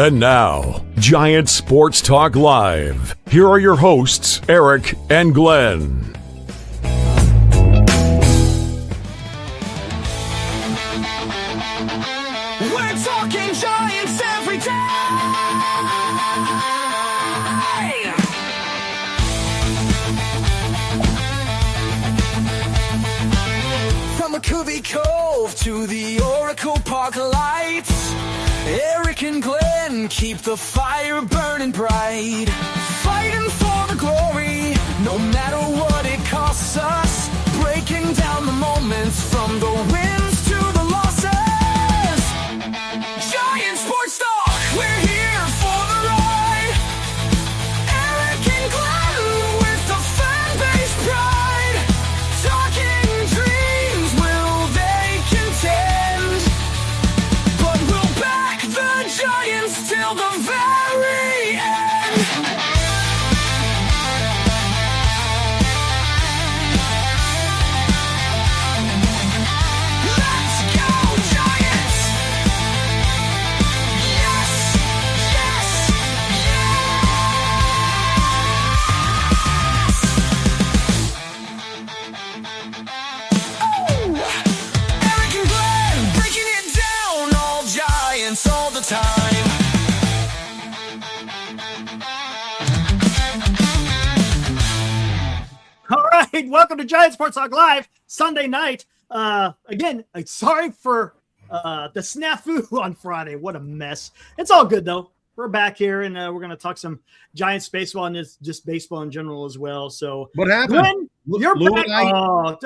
And now, Giant Sports Talk Live. Here are your hosts, Eric and Glenn. We're talking Giants every day. From McCovey Cove to the Oracle Park lights, Eric and Glenn keep the fire burning bright, fighting for the glory, no matter what it costs us, breaking down the moments from the wins to the losses. Giant Sports Talk, we're here for the ride. Eric and Glenn with the fan base pride, talking dreams, will they contend? But we'll back the Giants till the very end. Let's go, Giants! Yes, yes, yes! Oh! Eric and Glenn breaking it down, all Giants all the time. All right, welcome to Giant Sports Talk Live, Sunday night. Again, sorry for the snafu on Friday. What a mess. It's all good, though. We're back here, and we're going to talk some Giants baseball and just baseball in general as well. So, What happened? Glenn, you're back.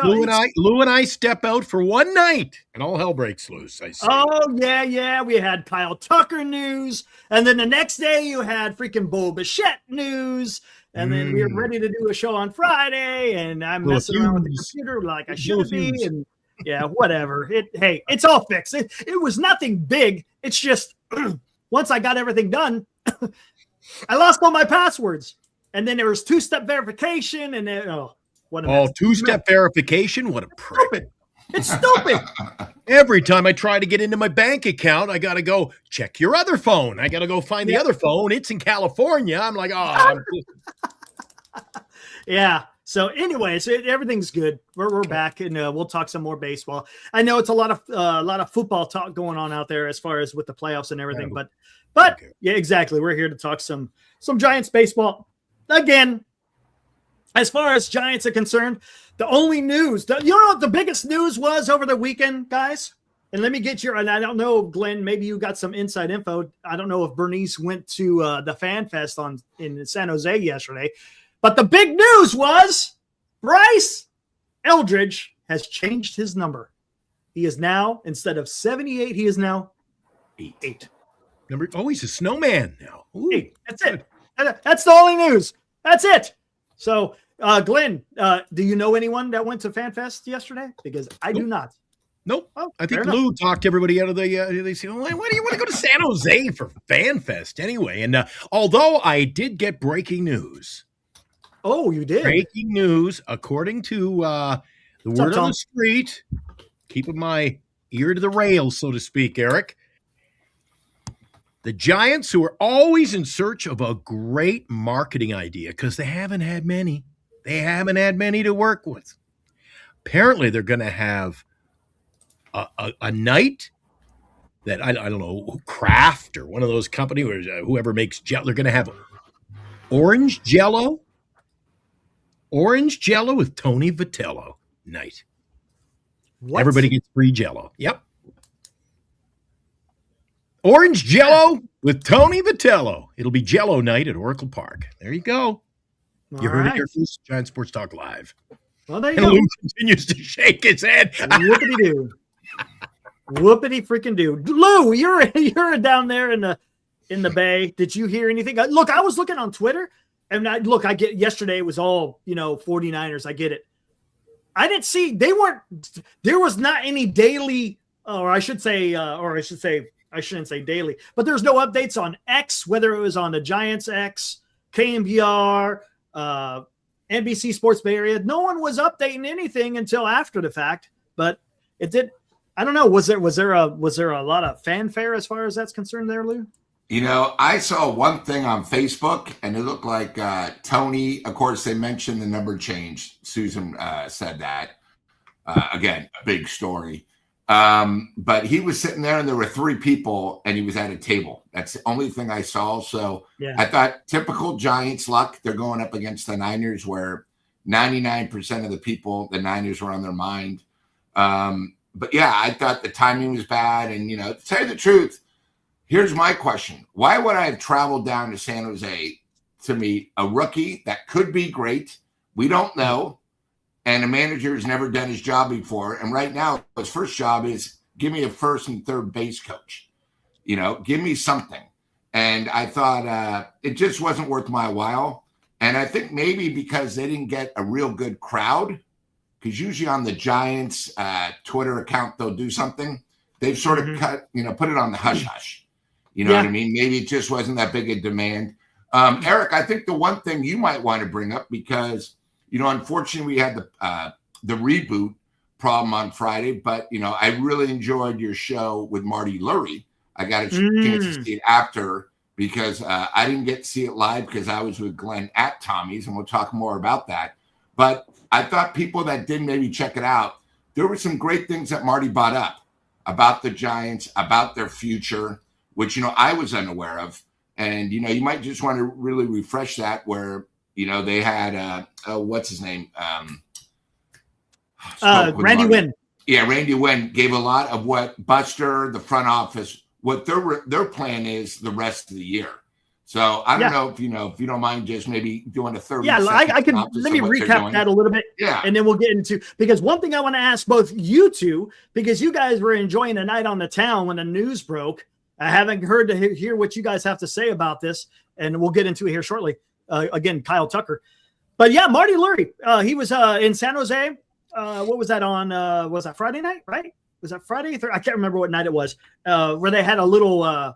Lou and I step out for one night, and all hell breaks loose. I see. Oh, yeah. We had Kyle Tucker news, and then the next day you had freaking Bo Bichette news. And then we were ready to do a show on Friday, and I'm messing around with the computer like I should be. And yeah, whatever. Hey, it's all fixed. It was nothing big. It's just once I got everything done, I lost all my passwords. And then there was two-step verification, and then, what a mess. Two-step verification? What a prick. Stupid. It's stupid. Every time I try to get into my bank account, I got to go check your other phone. I got to go find the other phone. It's in California. I'm like, Yeah. So anyways, everything's good. We're back, and we'll talk some more baseball. I know it's a lot of football talk going on out there as far as with the playoffs and everything, but okay. Yeah, exactly. We're here to talk some Giants baseball again. As far as Giants are concerned, the only news, you know what the biggest news was over the weekend, guys? And let me get and I don't know, Glenn, maybe you got some inside info. I don't know if Bernice went to the FanFest in San Jose yesterday. But the big news was Bryce Eldridge has changed his number. He is now, instead of 78, he is now 8. He's a snowman now. Ooh. 8. That's it. That's the only news. That's it. So, Glenn, do you know anyone that went to FanFest yesterday? Because I do not. Nope. Oh, I think Lou talked everybody out of they say, why do you want to go to San Jose for FanFest anyway? And although I did get breaking news. Oh, you did? Breaking news, according to the word on the street, keeping my ear to the rails, so to speak, Eric. The Giants, who are always in search of a great marketing idea because they haven't had many. They haven't had many to work with. Apparently, they're going to have a night that, I don't know, Kraft or one of those companies, or whoever makes Jello, they're going to have orange Jello with Tony Vitello night. What? Everybody gets free Jello. Yep. Orange Jello with Tony Vitello. It'll be Jello night at Oracle Park. There you go. You heard it here first, Giant Sports Talk Live. Well, there you and go. Lou continues to shake his head. Whoopity-doo. Whoopity-freaking-doo. Lou, you're down there in the Bay. Did you hear anything? Look, I was looking on Twitter, and I get yesterday it was all, 49ers. I get it. I didn't see, there was not any daily, I shouldn't say daily, but there's no updates on X, whether it was on the Giants X, KMBR, NBC Sports Bay Area. No one was updating anything until after the fact, but it did. I don't know. Was there a lot of fanfare as far as that's concerned there, Lou? I saw one thing on Facebook, and it looked like Tony. Of course, they mentioned the number change. Susan said that. Again, a big story. But he was sitting there, and there were 3 people, and he was at a table. That's the only thing I saw. So Yeah. I thought typical Giants luck. They're going up against the Niners, where 99% of the people, the Niners were on their mind. But yeah, I thought the timing was bad. And, to tell you the truth, here's my question. Why would I have traveled down to San Jose to meet a rookie that could be great? We don't know. And a manager has never done his job before. And right now, his first job is give me a first and third base coach. Give me something. And I thought it just wasn't worth my while. And I think maybe because they didn't get a real good crowd, because usually on the Giants Twitter account, they'll do something. They've sort of put it on the hush-hush. You know what I mean? Maybe it just wasn't that big a demand. Eric, I think the one thing you might want to bring up, because, unfortunately we had the reboot problem on Friday, but, I really enjoyed your show with Marty Lurie. I got a chance to see it after because I didn't get to see it live because I was with Glenn at Tommy's, and we'll talk more about that. But I thought people that didn't maybe check it out, there were some great things that Marty brought up about the Giants, about their future, which, I was unaware of. And, you might just want to really refresh that where, they had, what's his name? Randy Wynn. Yeah, Randy Wynn gave a lot of what Buster, the front office, what their plan is the rest of the year. So I don't know if you don't mind just maybe doing a 30. Yeah, I can. Let me recap that a little bit. Yeah, and then we'll get into, because one thing I want to ask both you two, because you guys were enjoying a night on the town when the news broke. I haven't heard to hear what you guys have to say about this, and we'll get into it here shortly. Again, Kyle Tucker, but yeah, Marty Lurie. He was in San Jose. What was that on? Was that Friday night? Right? Was that Friday? I can't remember what night it was. Where they had a little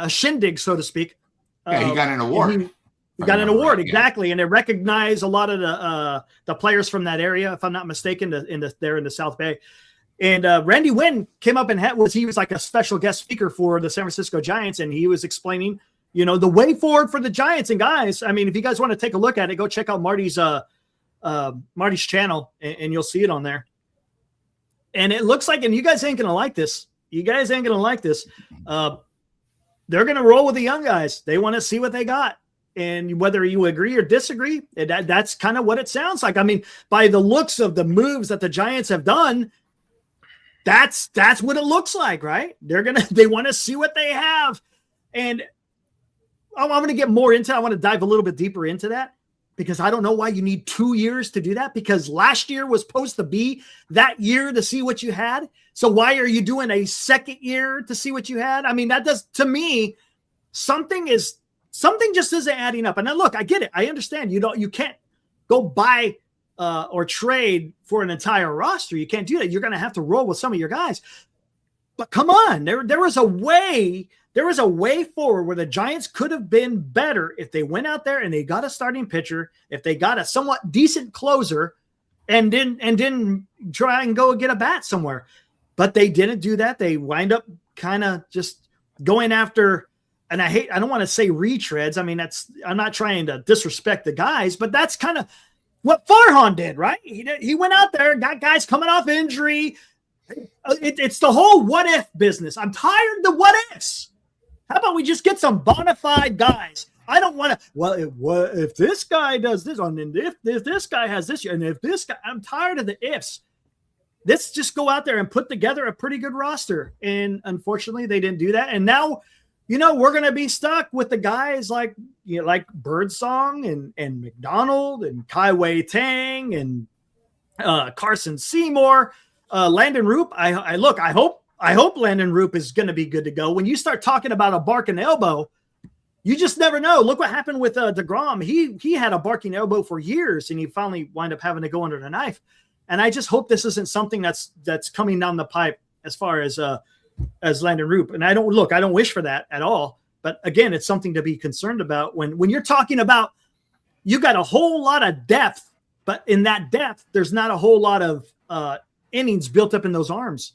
shindig, so to speak. Yeah, he got an award. He got an award, exactly, and they recognize a lot of the players from that area, if I'm not mistaken, there in the South Bay. And Randy Wynn came up and he was like a special guest speaker for the San Francisco Giants, and he was explaining, the way forward for the Giants. And guys, I mean, if you guys want to take a look at it, go check out Marty's channel, and you'll see it on there. And it looks like, and you guys ain't gonna like this. They're going to roll with the young guys. They want to see what they got. And whether you agree or disagree, that's kind of what it sounds like. I mean, by the looks of the moves that the Giants have done, that's what it looks like, right? They want to see what they have. And I'm going to get more into it. I want to dive a little bit deeper into that, because I don't know why you need 2 years to do that, because last year was supposed to be that year to see what you had. So why are you doing a second year to see what you had? I mean, that does, to me, something just isn't adding up. And then look, I get it. I understand. You can't go buy or trade for an entire roster. You can't do that. You're going to have to roll with some of your guys. But come on, there was a way forward where the Giants could have been better if they went out there and they got a starting pitcher, if they got a somewhat decent closer, and didn't try and go get a bat somewhere. But they didn't do that. They wind up kind of just going after, and I don't want to say retreads. I mean, I'm not trying to disrespect the guys, but that's kind of what Farhan did, right? He went out there, got guys coming off injury. It's the whole what if business. I'm tired of the what ifs. How about we just get some bona fide guys? I don't want to, if this guy does this, and if this guy has this, and if this guy, I'm tired of the ifs. Let's just go out there and put together a pretty good roster. And unfortunately, they didn't do that. And now, we're going to be stuck with the guys like Birdsong and McDonald and Kai Wei Tang and Carson Seymour, Landon Roop. I hope Landon Roop is going to be good to go. When you start talking about a barking elbow, you just never know. Look what happened with DeGrom. He had a barking elbow for years, and he finally wind up having to go under the knife. And I just hope this isn't something that's coming down the pipe as far as Landon Roop. And I don't wish for that at all. But again, it's something to be concerned about when you're talking about, you got a whole lot of depth, but in that depth, there's not a whole lot of innings built up in those arms.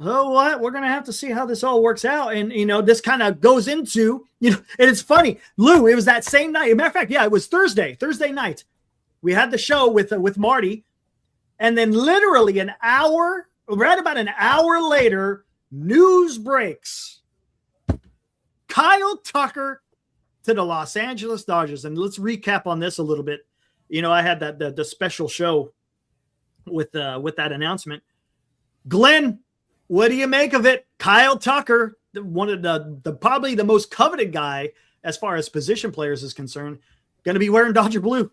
oh, what? We're going to have to see how this all works out. And, this kind of goes into, and it's funny, Lou, it was that same night. As a matter of fact, yeah, it was Thursday night. We had the show with Marty. And then literally right about an hour later, news breaks. Kyle Tucker to the Los Angeles Dodgers. And let's recap on this a little bit. I had the special show with that announcement. Glenn, what do you make of it? Kyle Tucker, one of the probably the most coveted guy as far as position players is concerned, going to be wearing Dodger blue.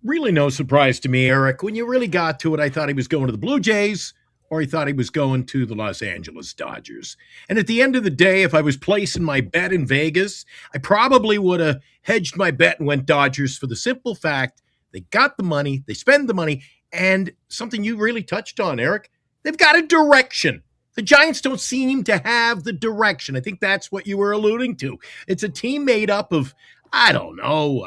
Really no surprise to me, Eric. When you really got to it, I thought he was going to the Blue Jays or he thought he was going to the Los Angeles Dodgers. And at the end of the day, if I was placing my bet in Vegas, I probably would have hedged my bet and went Dodgers for the simple fact they got the money, they spend the money, and something you really touched on, Eric, they've got a direction. The Giants don't seem to have the direction. I think that's what you were alluding to. It's a team made up of, I don't know,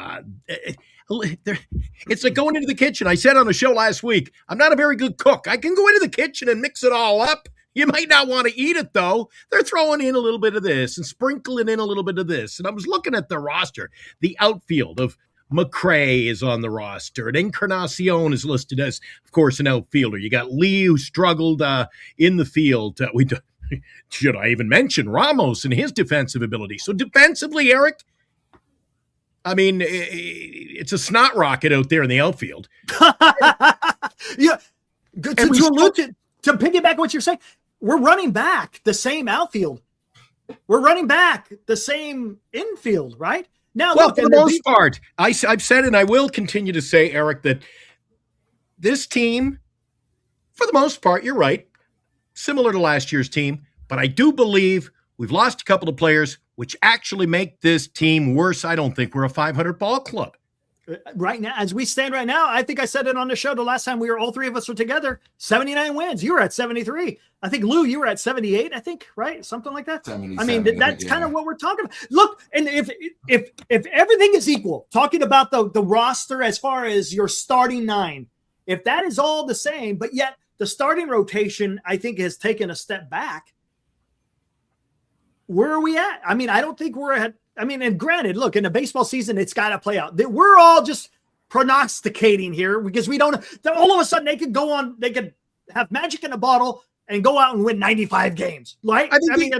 it's like going into the kitchen. I said on the show last week, I'm not a very good cook. I can go into the kitchen and mix it all up. You might not want to eat it, though. They're throwing in a little bit of this and sprinkling in a little bit of this. And I was looking at the roster, the outfield of McRae is on the roster, and Encarnacion is listed as, of course, an outfielder. You got Lee, who struggled in the field. Should I even mention Ramos and his defensive ability? So defensively, Eric, I mean, it's a snot rocket out there in the outfield. Yeah. To piggyback what you're saying, we're running back the same outfield. We're running back the same infield, right? Now, well, for the most part, I've said and I will continue to say, Eric, that this team, for the most part, you're right, similar to last year's team, but I do believe we've lost a couple of players which actually make this team worse. I don't think we're a 500 ball club. Right now, as we stand right now, I think I said it on the show the last time all three of us were together, 79 wins. You were at 73. I think, Lou, you were at 78, I think, right? Something like that. I mean, that's kind of what we're talking about. Look, and if everything is equal, talking about the roster as far as your starting nine, if that is all the same, but yet the starting rotation, I think, has taken a step back, where are we at? I mean, I don't think we're at. I mean, and granted, look, in the baseball season, it's got to play out. We're all just prognosticating here because we don't. All of a sudden, they could have magic in a bottle and go out and win 95 games. Right? I think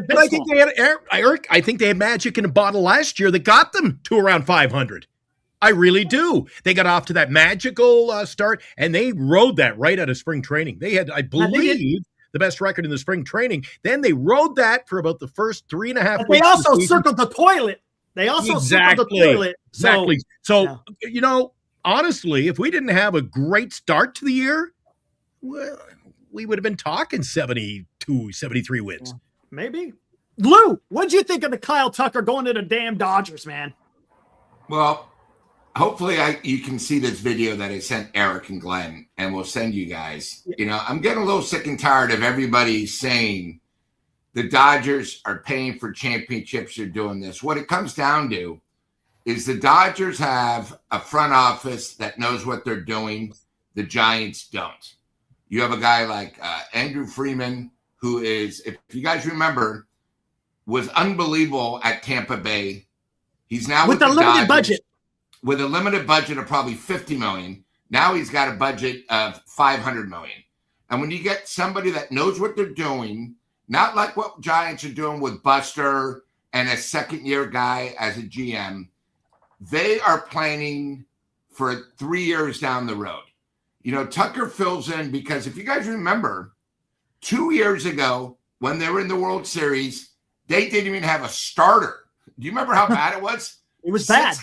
they had Eric. I think they had magic in a bottle last year that got them to around 500. I really do. They got off to that magical start, and they rode that right out of spring training. They had, I believe, the best record in the spring training. Then they rode that for about the first 3.5 weeks. They also circled the toilet. Circled the toilet. Exactly. So, honestly, if we didn't have a great start to the year, well, we would have been talking 72, 73 wins. Maybe. Lou, what'd you think of the Kyle Tucker going to the damn Dodgers, man? Well, hopefully you can see this video that I sent Eric and Glenn, and we'll send you guys. I'm getting a little sick and tired of everybody saying the Dodgers are paying for championships or doing this. What it comes down to is the Dodgers have a front office that knows what they're doing. The Giants don't. You have a guy like Andrew Freeman, who is, if you guys remember, was unbelievable at Tampa Bay. He's now with the limited budget. With a limited budget of probably $50 million. Now he's got a budget of $500 million. And when you get somebody that knows what they're doing, not like what Giants are doing with Buster and a second-year guy as a GM, they are planning for 3 years down the road. Tucker fills in because if you guys remember, 2 years ago when they were in the World Series, they didn't even have a starter. Do you remember how bad it was? It was bad.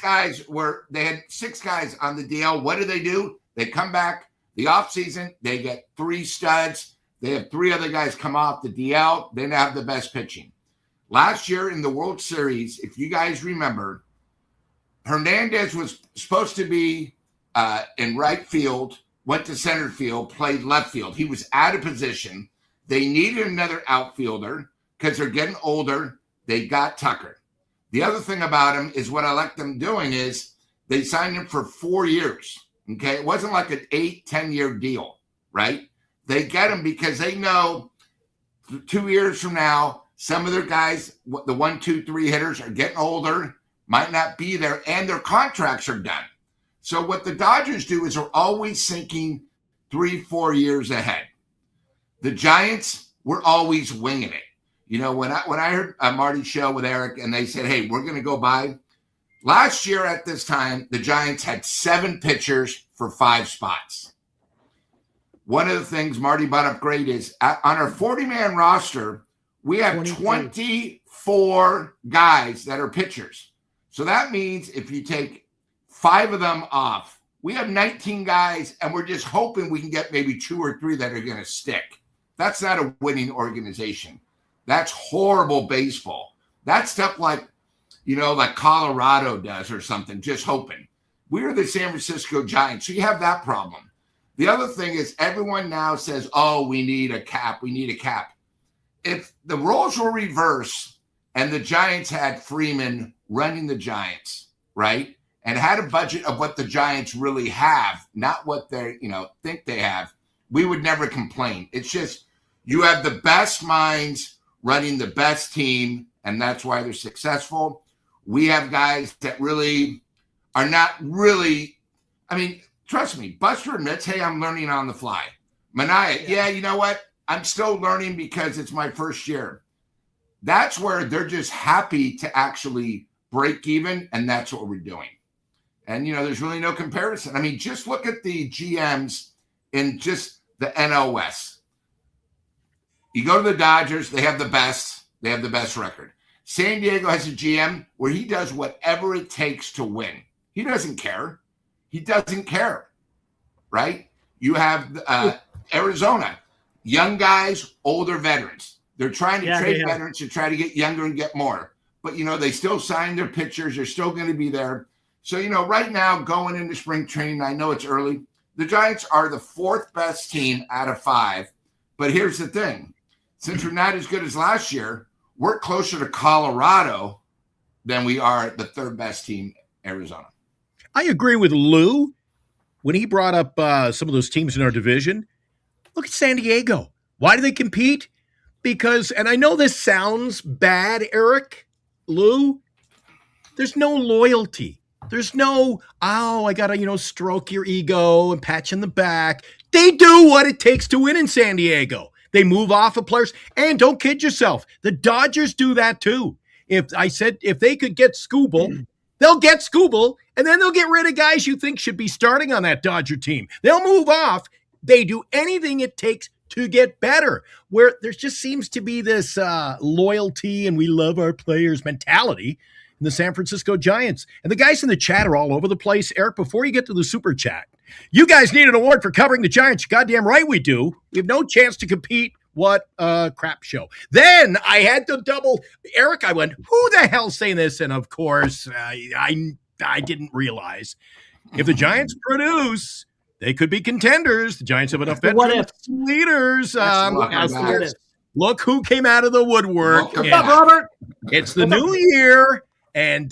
They had 6 guys on the DL. What do? They come back the offseason. They get 3 studs. They have 3 other guys come off the DL. They now have the best pitching. Last year in the World Series, if you guys remember, Hernandez was supposed to be in right field, went to center field, played left field. He was out of position. They needed another outfielder because they're getting older. They got Tucker. The other thing about him is what I like them doing is they signed him for 4 years. Okay. It wasn't like an 8-10 year deal, right? They get him because they know 2 years from now, some of their guys, the 1, 2, 3 hitters are getting older, might not be there, and their contracts are done. So what the Dodgers do is they're always thinking 3, 4 years ahead. The Giants, we're always winging it. You know, when I heard Marty's show with Eric and they said, hey, we're going to go buy. Last year at this time, the Giants had 7 pitchers for 5 spots. One of the things Marty brought up great is on our 40-man roster, we have 24 guys that are pitchers. So that means if you take 5 of them off, we have 19 guys, and we're just hoping we can get maybe 2 or 3 that are going to stick. That's not a winning organization. That's horrible baseball. That's stuff like, like Colorado does or something, just hoping. We're the San Francisco Giants, so you have that problem. The other thing is everyone now says, oh, we need a cap. We need a cap. If the roles were reversed and the Giants had Freeman running the Giants, right, and had a budget of what the Giants really have, not what they think they have, we would never complain. It's just you have the best minds running the best team, and that's why they're successful. We have guys that really are not really – trust me, Buster admits, hey, I'm learning on the fly. Mania, yeah, you know what? I'm still learning because it's my first year. That's where they're just happy to actually break even, and that's what we're doing. And, there's really no comparison. Just look at the GMs in just the NL West. You go to the Dodgers, they have the best record. San Diego has a GM where he does whatever it takes to win. He doesn't care. He doesn't care, right? You have Arizona, young guys, older veterans. They're trying to trade veterans to try to get younger and get more. But, they still sign their pitchers. They're still going to be there. So, right now going into spring training, I know it's early. The Giants are the 4th best team out of 5. But here's the thing. Since we're not as good as last year, we're closer to Colorado than we are the 3rd best team, Arizona. I agree with Lou when he brought up some of those teams in our division. Look at San Diego. Why do they compete? Because, and I know this sounds bad, Eric, Lou, there's no loyalty. There's no, I got to, stroke your ego and pat you in the back. They do what it takes to win in San Diego. They move off of players. And don't kid yourself, the Dodgers do that too. If they could get Skubal, they'll get Skubal, and then they'll get rid of guys you think should be starting on that Dodger team. They'll move off. They do anything it takes to get better, where there just seems to be this loyalty and we love our players mentality in the San Francisco Giants. And the guys in the chat are all over the place. Eric, before you get to the super chat, you guys need an award for covering the Giants. Goddamn right we do. We have no chance to compete. What a crap show. Then I had to double. Eric, I went, who the hell's saying this? And of course, I didn't realize if the Giants produce, they could be contenders. The Giants have enough veteran leaders. Look who came out of the woodwork. What's up, Robert? It's the new year. And,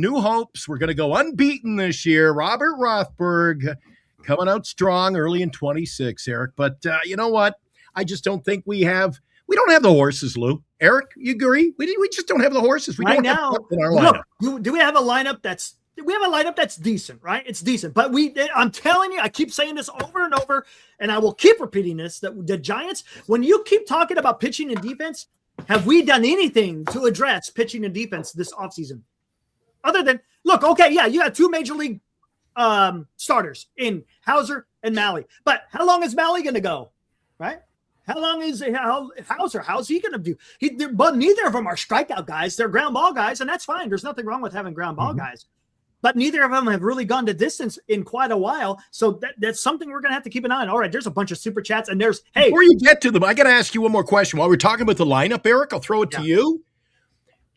new hopes. We're going to go unbeaten this year. Robert Rothberg coming out strong early in 26, Eric. But you know what? I just don't think we don't have the horses, Lou. Eric, you agree? We just don't have the horses. We don't have in our lineup. Look, do we have a lineup that's decent, right? It's decent. But I'm telling you, I keep saying this over and over, and I will keep repeating this, that the Giants, when you keep talking about pitching and defense, have we done anything to address pitching and defense this offseason? Other than, look, okay, yeah, you have 2 major league starters in Hauser and Malley. But how long is Malley going to go, right? How long is Hauser? How's he going to do? But neither of them are strikeout guys. They're ground ball guys, and that's fine. There's nothing wrong with having ground ball guys. But neither of them have really gone to distance in quite a while. So that's something we're going to have to keep an eye on. All right, there's a bunch of super chats, and there's, hey. Before you get to them, I got to ask you one more question. While we're talking about the lineup, Eric, I'll throw it to you.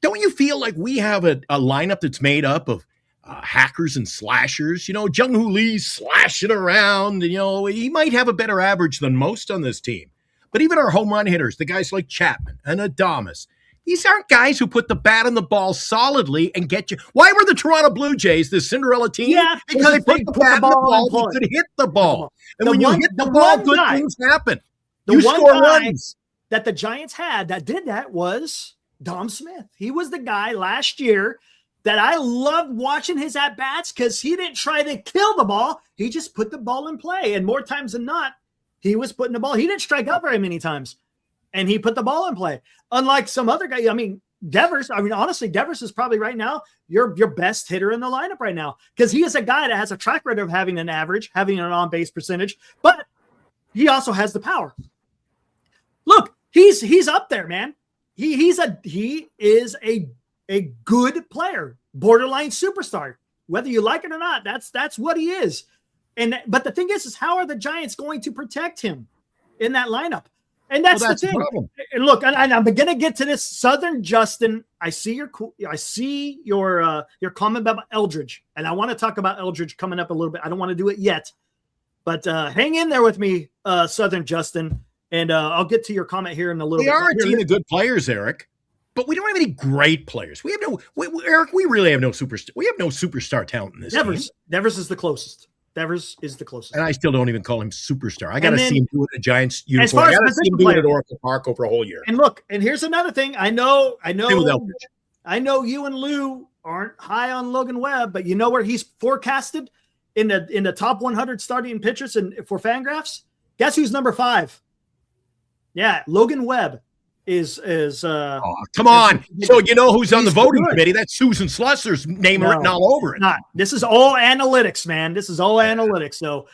Don't you feel like we have a lineup that's made up of hackers and slashers? Jung-Hoo Lee's slashing around. He might have a better average than most on this team. But even our home run hitters, the guys like Chapman and Adames, these aren't guys who put the bat on the ball solidly and get you. Why were the Toronto Blue Jays the Cinderella team? Yeah, because they put the bat on the ball, they could hit the ball. And when you hit the ball, good things happen. You score runs. that the Giants had that did that was Dom Smith. He was the guy last year that I loved watching his at-bats because he didn't try to kill the ball. He just put the ball in play. And more times than not, he was putting the ball. He didn't strike out very many times. And he put the ball in play. Unlike some other guy, I mean, Devers, honestly, Devers is probably right now your best hitter in the lineup right now because he is a guy that has a track record of having an average, having an on-base percentage, but he also has the power. Look, he's up there, man. He is a good player, borderline superstar. Whether you like it or not, that's what he is. But the thing is how are the Giants going to protect him in that lineup? And that's the thing. And look, and I'm going to get to this. Southern Justin, I see your comment about Eldridge, and I want to talk about Eldridge coming up a little bit. I don't want to do it yet, but hang in there with me, Southern Justin, and I'll get to your comment here in a little bit. We are a team of good players, Eric, but we don't have any great players. We have Eric. We really have no superstar. We have no superstar talent in this team. Devers is the closest. Devers is the closest. And I still don't even call him superstar. I got to see him do it in a Giants uniform. As far as I got to see him do it at Oracle Park over a whole year. And look, and here's another thing. I know you and Lou aren't high on Logan Webb, but you know where he's forecasted in the top 100 starting pitchers for Fangraphs? Guess who's number 5? Yeah, Logan Webb is come on. So you know who's on the voting committee? That's Susan Slusser's name written all over it. Not. This is all analytics, man. This is all analytics. So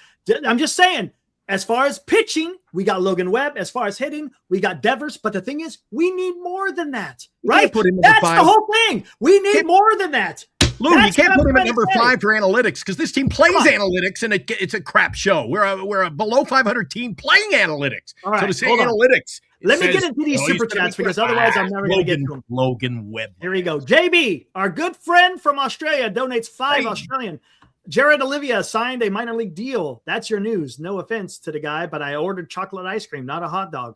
I'm just saying, as far as pitching, we got Logan Webb. As far as hitting, we got Devers. But the thing is, we need more than that, right? That's the whole thing. We need more than that. Lou, you can't put him at number 5 for analytics because this team plays analytics and it's a crap show. We're a below 500 team playing analytics. All right, so to say analytics. Let me get into these super chats because otherwise I'm never going to get to them. Logan Webb. Here we go. JB, our good friend from Australia, donates 5 Australian. Jared Olivia signed a minor league deal. That's your news. No offense to the guy, but I ordered chocolate ice cream, not a hot dog.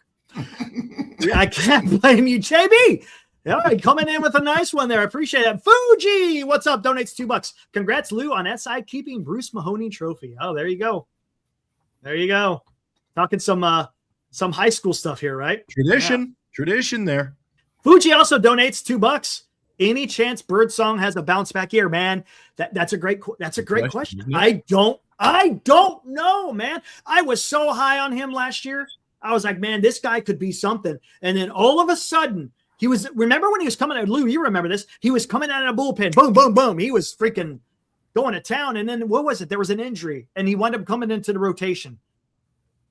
I can't blame you, JB. All right, coming in with a nice one there. I appreciate that. Fuji, what's up? Donates $2. Congrats, Lou, on SI keeping Bruce Mahoney trophy. Oh, there you go. There you go. Talking some high school stuff here, right? Tradition there. Fuji also donates $2. Any chance Birdsong has a bounce back year, man? That's a great question. I don't know, man. I was so high on him last year. I was like, man, this guy could be something. And then all of a sudden, remember when he was coming out, Lou, you remember this? He was coming out of a bullpen. Boom, boom, boom. He was freaking going to town. And then what was it? There was an injury and he wound up coming into the rotation.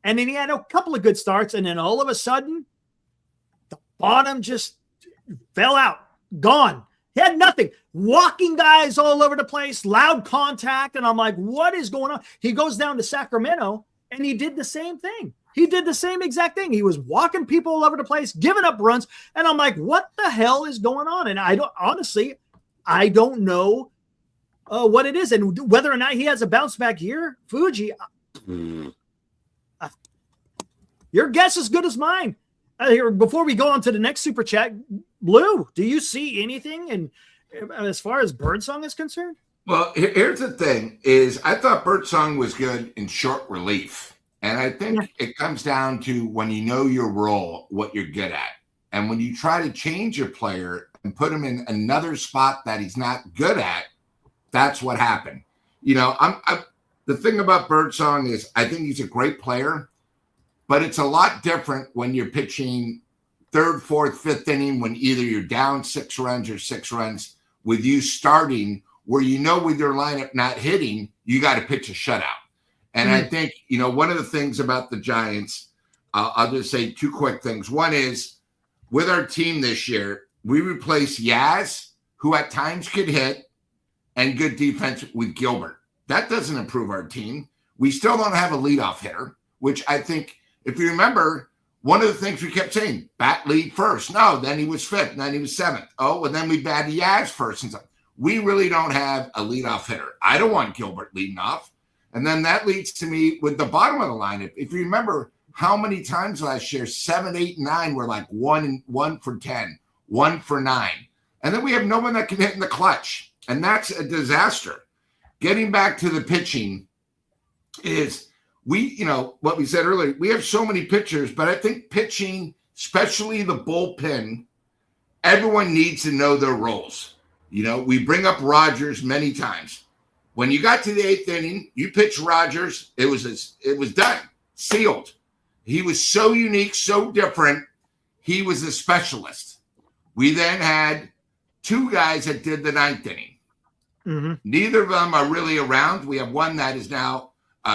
And then he had a couple of good starts. And then all of a sudden, the bottom just fell out, gone. He had nothing. Walking guys all over the place, loud contact. And I'm like, what is going on? He goes down to Sacramento and he did the same thing. He did the same exact thing. He was walking people all over the place, giving up runs. And I'm like, what the hell is going on? And I don't know what it is. And whether or not he has a bounce back year, Fuji, your guess is as good as mine. Here, before we go on to the next super chat, Blue, do you see anything as far as Birdsong is concerned? Well, here's the thing is I thought Birdsong was good in short relief. And I think it comes down to when you know your role, what you're good at. And when you try to change your player and put him in another spot that he's not good at, that's what happened. You know, the thing about Birdsong is I think he's a great player, but it's a lot different when you're pitching 3rd, 4th, 5th inning when either you're down 6 runs or 6 runs with you starting where you know with your lineup not hitting, you got to pitch a shutout. And I think, you know, one of the things about the Giants, I'll just say 2 quick things. One is with our team this year, we replaced Yaz, who at times could hit, and good defense with Gilbert. That doesn't improve our team. We still don't have a leadoff hitter, which I think, if you remember, one of the things we kept saying, bat lead first. No, then he was 5th, then he was 7th. Oh, and then we batted Yaz first. And so we really don't have a leadoff hitter. I don't want Gilbert leading off. And then that leads to me with the bottom of the lineup. If you remember how many times last year, 7, 8, 9 were like 1 for 10, 1 for 9. And then we have no one that can hit in the clutch. And that's a disaster. Getting back to the pitching is what we said earlier, we have so many pitchers, but I think pitching especially the bullpen, everyone needs to know their roles. You know, we bring up Rogers many times. When you got to the 8th inning, you pitched Rogers. It was done, sealed. He was so unique, so different. He was a specialist. We then had 2 guys that did the 9th inning. Mm-hmm. Neither of them are really around. We have one that is now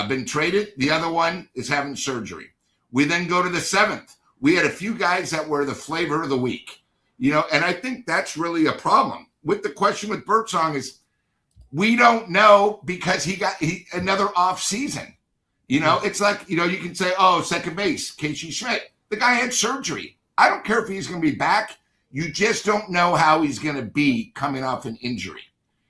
been traded. The other one is having surgery. We then go to the 7th. We had a few guys that were the flavor of the week, you know, and I think that's really a problem. With the question with Birdsong is we don't know because he got another off season. You know, it's like, you know, you can say, oh, second base, Casey Schmidt. The guy had surgery. I don't care if he's going to be back. You just don't know how he's going to be coming off an injury.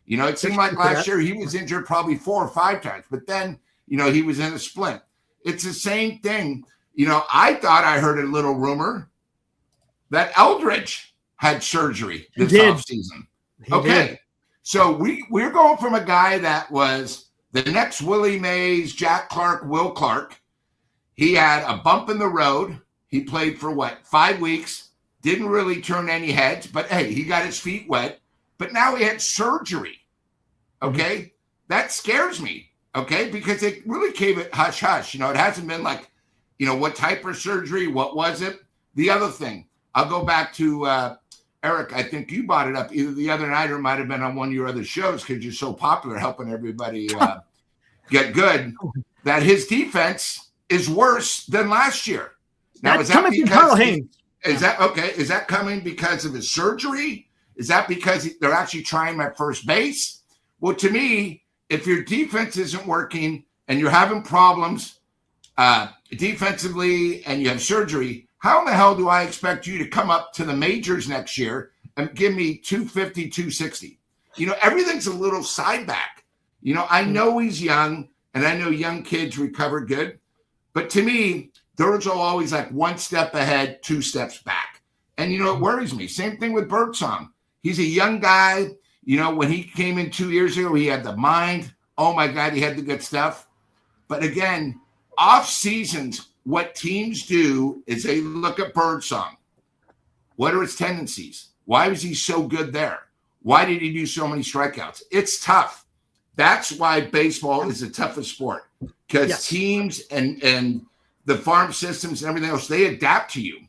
You know, it seemed like last year he was injured probably 4 or 5 times, but then, you know, he was in a splint. It's the same thing. You know, I thought I heard a little rumor that Eldridge had surgery this offseason. Okay. So we're going from a guy that was the next Willie Mays, Jack Clark, Will Clark. He had a bump in the road. He played for 5 weeks, didn't really turn any heads, but hey, he got his feet wet. But now he had surgery. Okay. Mm-hmm. That scares me. Okay. Because it really gave it hush hush. You know, it hasn't been like, you know, what type of surgery? What was it? The other thing, I'll go back to Eric. I think you brought it up either the other night or it might have been on one of your other shows because you're so popular helping everybody get good, that his defense is worse than last year. Now, is that because is that okay? Is that coming because of his surgery? Is that because they're actually trying him at first base? Well, to me, if your defense isn't working and you're having problems defensively and you have surgery, how in the hell do I expect you to come up to the majors next year and give me 250, 260? You know, everything's a little side back. You know, I know he's young and I know young kids recover good, but to me, those are always like 1 step ahead, 2 steps back. And, you know, it worries me. Same thing with Birdsong. He's a young guy. You know, when he came in 2 years ago, he had the mind. Oh, my God, he had the good stuff. But again, off seasons, what teams do is they look at Birdsong. What are his tendencies? Why was he so good there? Why did he do so many strikeouts? It's tough. That's why baseball is the toughest sport, because teams and the farm systems and everything else, they adapt to you.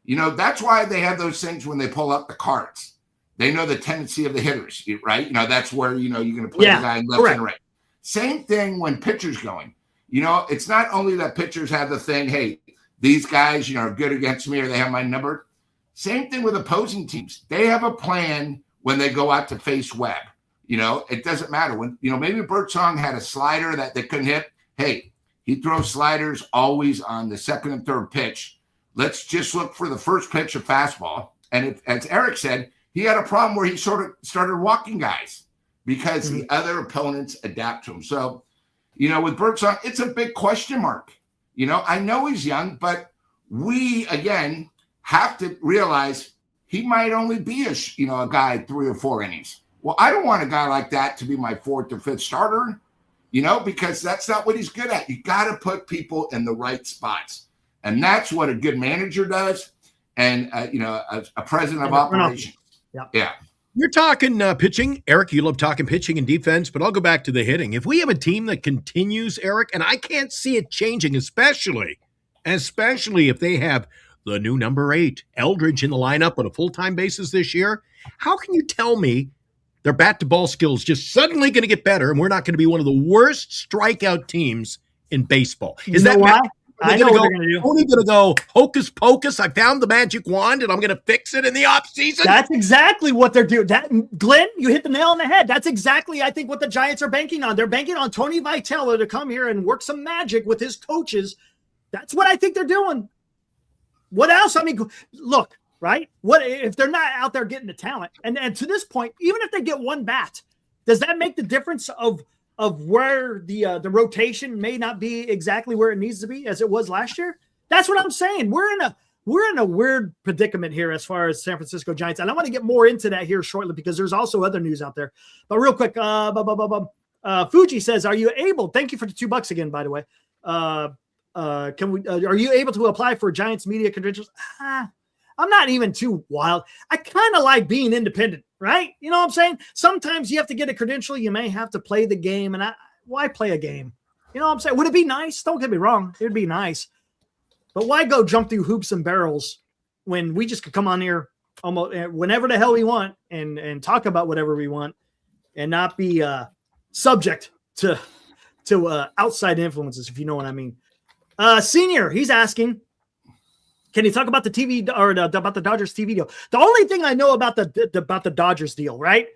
You know, that's why they have those things when they pull up the cards. They know the tendency of the hitters, right? You know, that's where, you know, you're going to play the guy left and right. Same thing when pitchers going. You know, it's not only that pitchers have the thing, hey, these guys, you know, are good against me or they have my number. Same thing with opposing teams. They have a plan when they go out to face Webb. You know, it doesn't matter. When, you know, maybe Birdsong had a slider that they couldn't hit. Hey, he throws sliders always on the second and third pitch. Let's just look for the first pitch of fastball. And if, as Eric said, he had a problem where he sort of started walking guys because the other opponents adapt to him. So, you know, with Birdsong, it's a big question mark. You know, I know he's young, but we, again, have to realize he might only be a guy 3 or 4 innings. Well, I don't want a guy like that to be my 4th or 5th starter, you know, because that's not what he's good at. You got to put people in the right spots. And that's what a good manager does. And, you know, a president of operations. Yeah. You're talking pitching. Eric, you love talking pitching and defense, but I'll go back to the hitting. If we have a team that continues, Eric, and I can't see it changing, especially if they have the new number 8, Eldridge, in the lineup on a full-time basis this year, how can you tell me their bat-to-ball skills just suddenly going to get better and we're not going to be one of the worst strikeout teams in baseball? Is that why? I know what they're going to do. Only going to go hocus pocus. I found the magic wand and I'm going to fix it in the off season. That's exactly what they're doing. Glenn, you hit the nail on the head. That's exactly, I think, what the Giants are banking on. They're banking on Tony Vitello to come here and work some magic with his coaches. That's what I think they're doing. What else? I mean, look, right? What if they're not out there getting the talent? And to this point, even if they get one bat, does that make the difference of where the rotation may not be exactly where it needs to be as it was last year? That's what I'm saying. We're in a weird predicament here as far as San Francisco Giants, and I want to get more into that here shortly because there's also other news out there. But real quick, Fuji says, "Are you able?" Thank you for the $2 again, by the way. Are you able to apply for Giants media credentials? I'm not even too wild. I kind of like being independent, right? You know what I'm saying? Sometimes you have to get a credential. You may have to play the game, and why play a game? You know what I'm saying? Would it be nice? Don't get me wrong. It would be nice. But why go jump through hoops and barrels when we just could come on here almost whenever the hell we want and talk about whatever we want and not be subject to outside influences, if you know what I mean. Senior, he's asking, can you talk about the TV or about the Dodgers TV deal? The only thing I know about the Dodgers deal, right?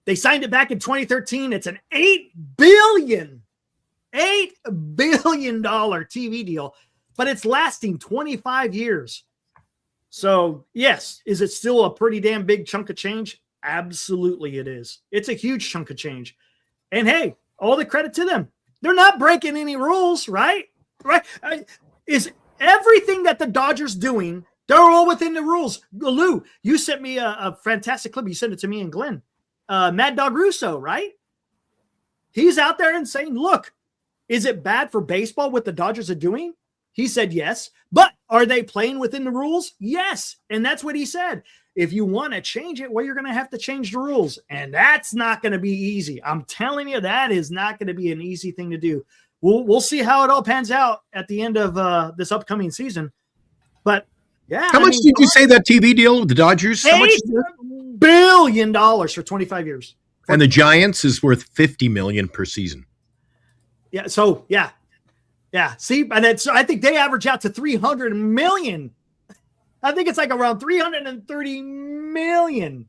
They signed it back in 2013. It's an $8 billion TV deal, but it's lasting 25 years. So yes, is it still a pretty damn big chunk of change? Absolutely it is. It's a huge chunk of change. And hey, all the credit to them. They're not breaking any rules, right? Right? Is everything that the Dodgers doing, they're all within the rules. Lou, you sent me a fantastic clip. You sent it to me and Glenn. Mad Dog Russo, right? He's out there and saying, look, is it bad for baseball what the Dodgers are doing? He said yes. But are they playing within the rules? Yes. And that's what he said. If you want to change it, well, you're going to have to change the rules. And that's not going to be easy. I'm telling you, that is not going to be an easy thing to do. We'll see how it all pans out at the end of this upcoming season. But yeah, how much did you say that TV deal with the Dodgers? How much? $8 billion for 25 years. And the Giants is worth $50 million per season. Yeah. So yeah. See, and I think they average out to $300 million. I think it's like around $330 million.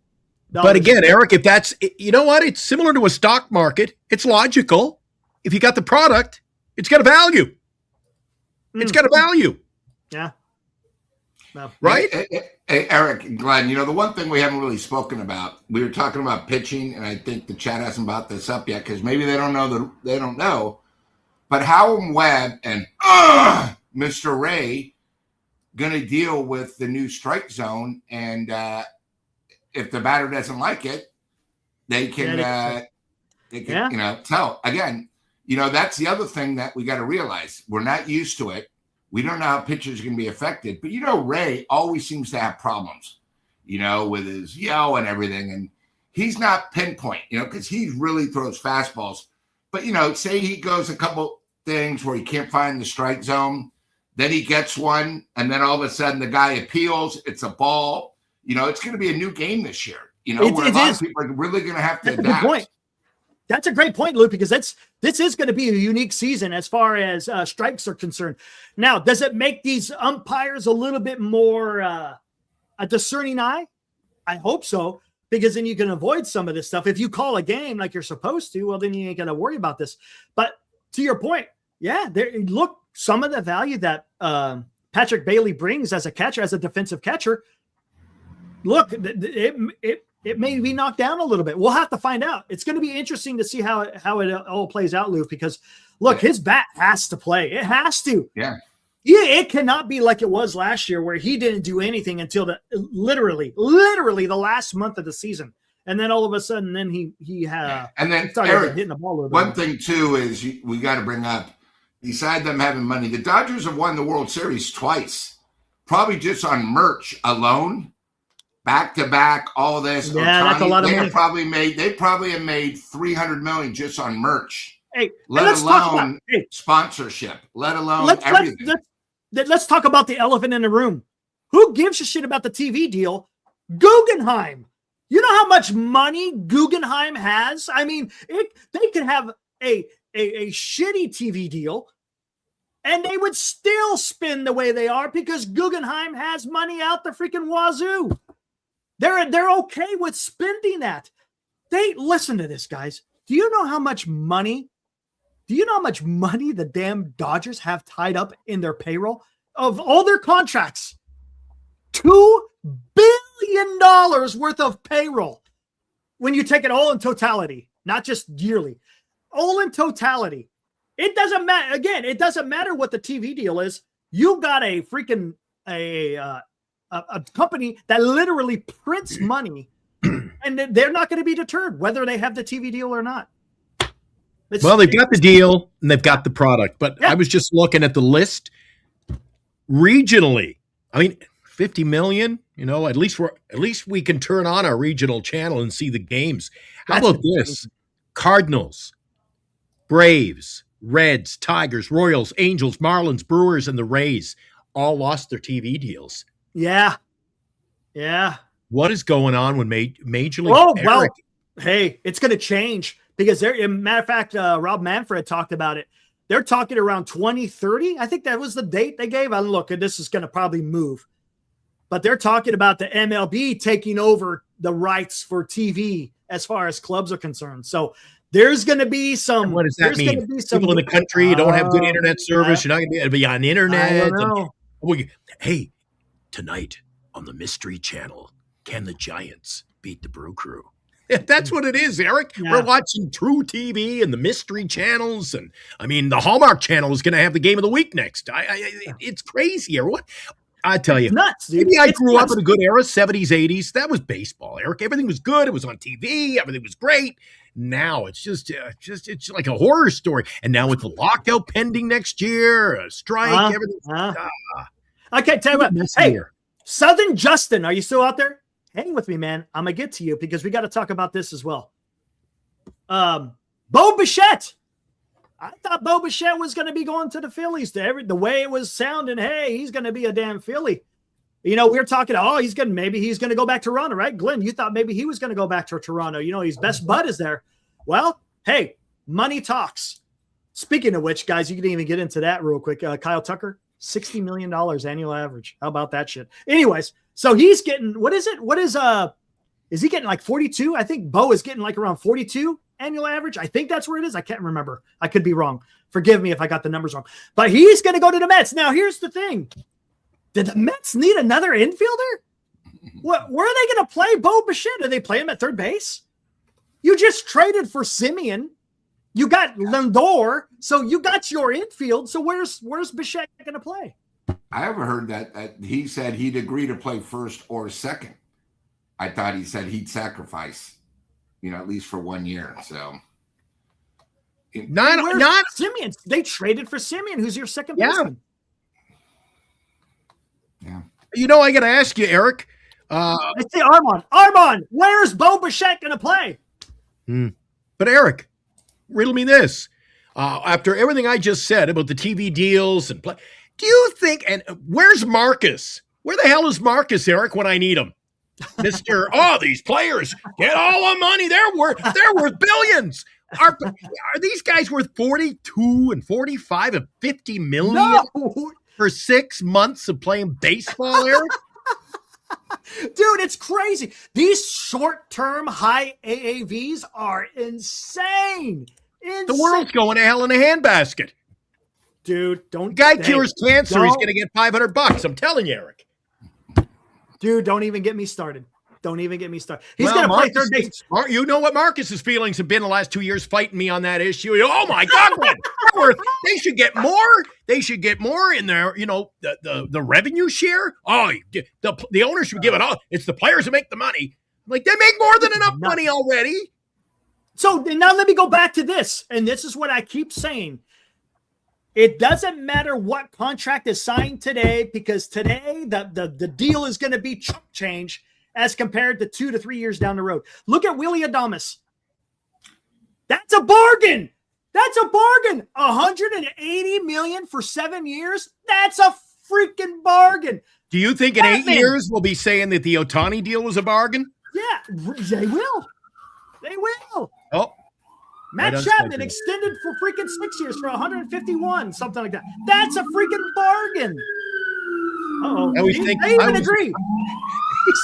But again, Eric, if that's, you know what? It's similar to a stock market. It's logical. If you got the product, it's got a value. It's got a value. Yeah. No. Right? Hey, Eric and Glenn, the one thing we haven't really spoken about, we were talking about pitching, and I think the chat hasn't brought this up yet because maybe they don't know. But how Webb and Mr. Ray going to deal with the new strike zone? And if the batter doesn't like it, they can tell. Again, that's the other thing that we got to realize. We're not used to it. We don't know how pitchers are going to be affected. But, Ray always seems to have problems, with his yell and everything. And he's not pinpoint, because he really throws fastballs. But, say he goes a couple things where he can't find the strike zone, then he gets one, and then all of a sudden the guy appeals, it's a ball. It's going to be a new game this year, where a lot of people are really going to have to adapt. Good point. That's a great point, Luke, because this is going to be a unique season as far as strikes are concerned. Now, does it make these umpires a little bit more a discerning eye? I hope so, because then you can avoid some of this stuff. If you call a game like you're supposed to, well, then you ain't going to worry about this. But to your point, yeah, look, some of the value that Patrick Bailey brings as a catcher, as a defensive catcher, look, it may be knocked down a little bit. We'll have to find out. It's going to be interesting to see how it all plays out, Luke, because look, his bat has to play. It has to. Yeah. Yeah, it cannot be like it was last year where he didn't do anything until literally the last month of the season. And then all of a sudden, then he and then started Eric, hitting the ball a little bit. One thing too is we got to bring up, beside them having money, the Dodgers have won the World Series twice, probably just on merch alone. Back to back, all this. Yeah, Ohtani, that's a lot of money. They probably have made $300 million just on merch. Hey, let alone sponsorship. Let alone everything. Let's talk about the elephant in the room. Who gives a shit about the TV deal? Guggenheim. You know how much money Guggenheim has? I mean, they could have a shitty TV deal, and they would still spin the way they are because Guggenheim has money out the freaking wazoo. They're okay with spending that. Listen to this, guys. Do you know how much money the damn Dodgers have tied up in their payroll of all their contracts? $2 billion worth of payroll. When you take it all in totality, not just yearly, all in totality. It doesn't matter. Again, it doesn't matter what the TV deal is. You got a freaking a company that literally prints money, and they're not going to be deterred whether they have the TV deal or not. They've got the deal and they've got the product. But yeah. I was just looking at the list. regionally. I mean, 50 million, at least we can turn on our regional channel and see the games. How about this? Cardinals, Braves, Reds, Tigers, Royals, Angels, Marlins, Brewers, and the Rays all lost their TV deals. Yeah. What is going on when Major League? Oh, well, hey, it's going to change because matter of fact, Rob Manfred talked about it. They're talking around 2030. I think that was the date they gave. Look, this is going to probably move, but they're talking about the MLB taking over the rights for TV as far as clubs are concerned. So there's going to be some. What does that mean? People in the country you don't have good internet service. You're not going to be on internet. Hey, tonight on the Mystery Channel, can the Giants beat the Brew Crew? That's what it is, Eric. Yeah. We're watching True TV and the Mystery Channels. And I mean, the Hallmark Channel is going to have the game of the week next. It's crazy. Or what? I tell you, nuts, dude. Maybe I grew up in a good era, 70s, 80s. That was baseball, Eric. Everything was good. It was on TV. Everything was great. Now it's just it's like a horror story. And now with the lockout pending next year, a strike, everything's. I can't tell you what. Hey, Southern Justin, are you still out there? Hang with me, man. I'm going to get to you because we got to talk about this as well. Bo Bichette. I thought Bo Bichette was going to be going to the Phillies. The way it was sounding, hey, he's going to be a damn Philly. We were talking, maybe he's going to go back to Toronto, right? Glenn, you thought maybe he was going to go back to Toronto. His best bud is there. Well, hey, money talks. Speaking of which, guys, you can even get into that real quick. Kyle Tucker, $60 million annual average. How about that shit? Anyways, so he's getting, is he getting like 42? I think Bo is getting like around 42 annual average. I think that's where it is. I can't remember. I could be wrong. Forgive me if I got the numbers wrong. But he's going to go to the Mets. Now, here's the thing. Did the Mets need another infielder? Where are they going to play Bo Bichette? Do they play him at third base? You just traded for Simeon. You got Lindor, so you got your infield. So where's Bichette going to play? I haven't heard that he said he'd agree to play first or second. I thought he said he'd sacrifice, at least for 1 year. So not Simeon. They traded for Simeon, who's your second baseman. Yeah. I got to ask you, Eric. I say Armand, where's Bo Bichette going to play? But Eric, riddle me this. After everything I just said about the TV deals and play, do you think, and where's Marcus? Where the hell is Marcus, Eric, when I need him? These players get all the money. They're worth billions. Are these guys worth 42 and 45 and 50 million for 6 months of playing baseball, Eric? Dude, it's crazy. These short-term high AAVs are insane. The world's going to hell in a handbasket. Dude, don't. Guy cures cancer. He's going to get $500. I'm telling you, Eric. Dude, don't even get me started. Don't even get me started. He's going to play third base. You know what Marcus's feelings have been the last 2 years fighting me on that issue. Oh my God, they should get more. They should get more in their, the revenue share. Oh, the owner should give it all. It's the players who make the money. Like, they make more than enough money already. So now let me go back to this, and this is what I keep saying. It doesn't matter what contract is signed today, because today the deal is going to be chump change as compared to 2 to 3 years down the road. Look at Willie Adames. That's a bargain. That's a bargain. $180 million for 7 years. That's a freaking bargain. Do you think in 8 years we'll be saying that the Ohtani deal was a bargain? Yeah, they will. They will. Oh. Matt Chapman extended for freaking 6 years for 151, something like that. That's a freaking bargain. Uh-oh. They even agree.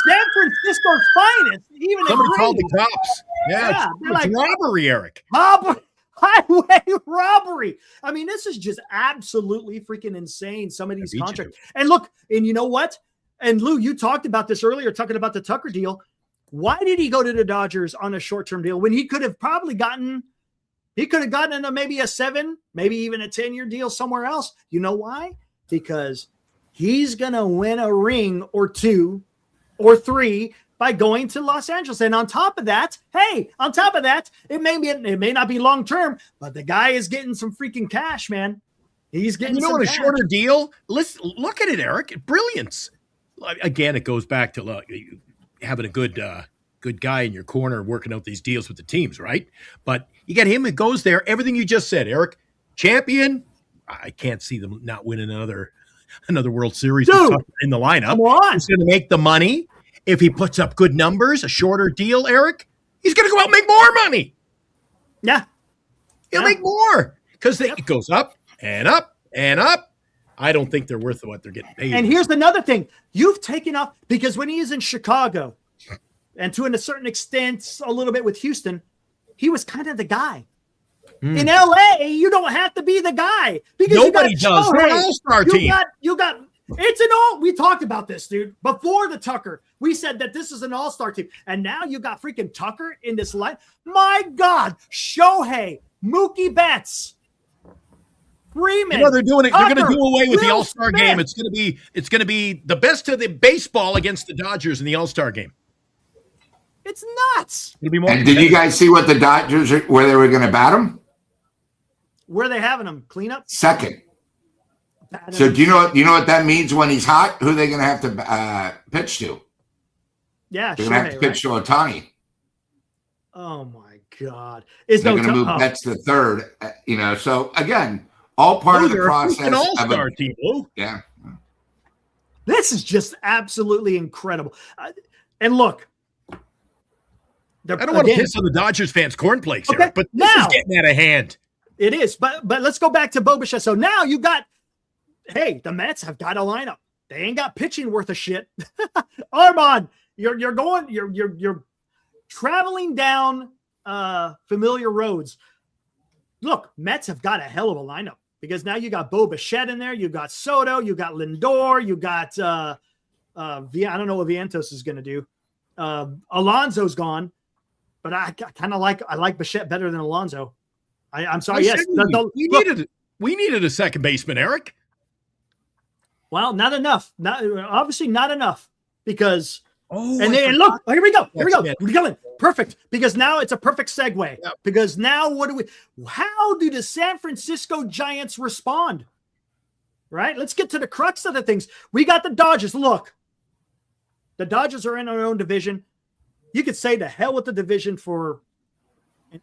San Francisco's finest even somebody agreed. Called the cops. Yeah, it's like, robbery, Eric. Highway robbery. I mean, this is just absolutely freaking insane, some of these contracts. And look, and you know what? And Lou, you talked about this earlier, talking about the Tucker deal. Why did he go to the Dodgers on a short-term deal when he could have probably gotten into maybe a 7, maybe even a 10-year deal somewhere else? You know why? Because he's going to win a ring or 2 or 3 by going to Los Angeles. And on top of that, it may not be long-term, but the guy is getting some freaking cash, man. He's getting You know, some on a cash. shorter deal, let's look at it, Eric. Brilliance. Again, it goes back to having a good guy in your corner working out these deals with the teams, right? But you get him, it goes there. Everything you just said, Eric. Champion. I can't see them not winning another World Series Dude, in the lineup. come on. He's going to make the money. If he puts up good numbers, a shorter deal, Eric, he's going to go out and make more money. Yeah. He'll make more because it goes up and up and up. I don't think they're worth what they're getting paid. And here's another thing. You've taken off because when he is in Chicago and to a certain extent, a little bit with Houston, he was kind of the guy. In LA, you don't have to be the guy because nobody you got does. They're an all-star team. It's an all. We talked about this, dude. Before the Tucker, we said that this is an all-star team, and now you got freaking Tucker in this line. My God, Shohei, Mookie Betts, Freeman. You know, they're doing it. Tucker, they're going to do away with the Will All-Star Smith. game. It's going to be the best of the baseball against the Dodgers in the All-Star game. It's nuts. It'll be more. And did you guys see what the Dodgers where they were going to bat him? Where are they having him? Cleanup? Second. So do you know what that means when he's hot? Who are they going to have to pitch to? Yeah, They're going to have to pitch to Ohtani. Oh my God! They're going to move Betts to third. So again, all part of the process. An all-star team, Lou. Yeah. This is just absolutely incredible. And look, I don't want to piss on the Dodgers fans' cornflakes, Okay, Eric, but this is getting out of hand. It is, but let's go back to Bo Bichette. So now you got, hey, the Mets have got a lineup. They ain't got pitching worth of shit. Armand, you're traveling down familiar roads. Look, Mets have got a hell of a lineup because now you got Bo Bichette in there. You got Soto. You got Lindor. You got I don't know what Vientos is going to do. Alonso's gone, but I like Bichette better than Alonso. I'm sorry. Yes, we needed a second baseman, Eric. Well, not enough. Obviously not enough because. Oh, and look, here we go. We're going perfect because now it's a perfect segue. Yep. Because now how do the San Francisco Giants respond? Right. Let's get to the crux of the things. We got the Dodgers. Look, the Dodgers are in our own division. You could say the hell with the division for.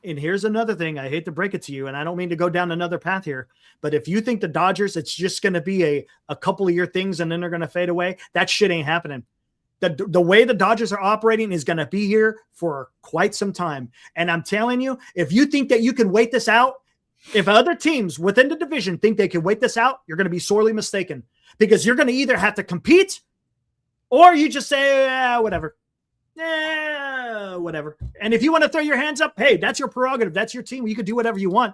And here's another thing. I hate to break it to you, and I don't mean to go down another path here, but if you think the Dodgers, it's just going to be a couple of year things and then they're going to fade away, that shit ain't happening. The way the Dodgers are operating is going to be here for quite some time. And I'm telling you, if you think that you can wait this out, if other teams within the division think they can wait this out, you're going to be sorely mistaken because you're going to either have to compete or you just say, whatever. Whatever. And if you want to throw your hands up, hey, that's your prerogative. That's your team. You can do whatever you want.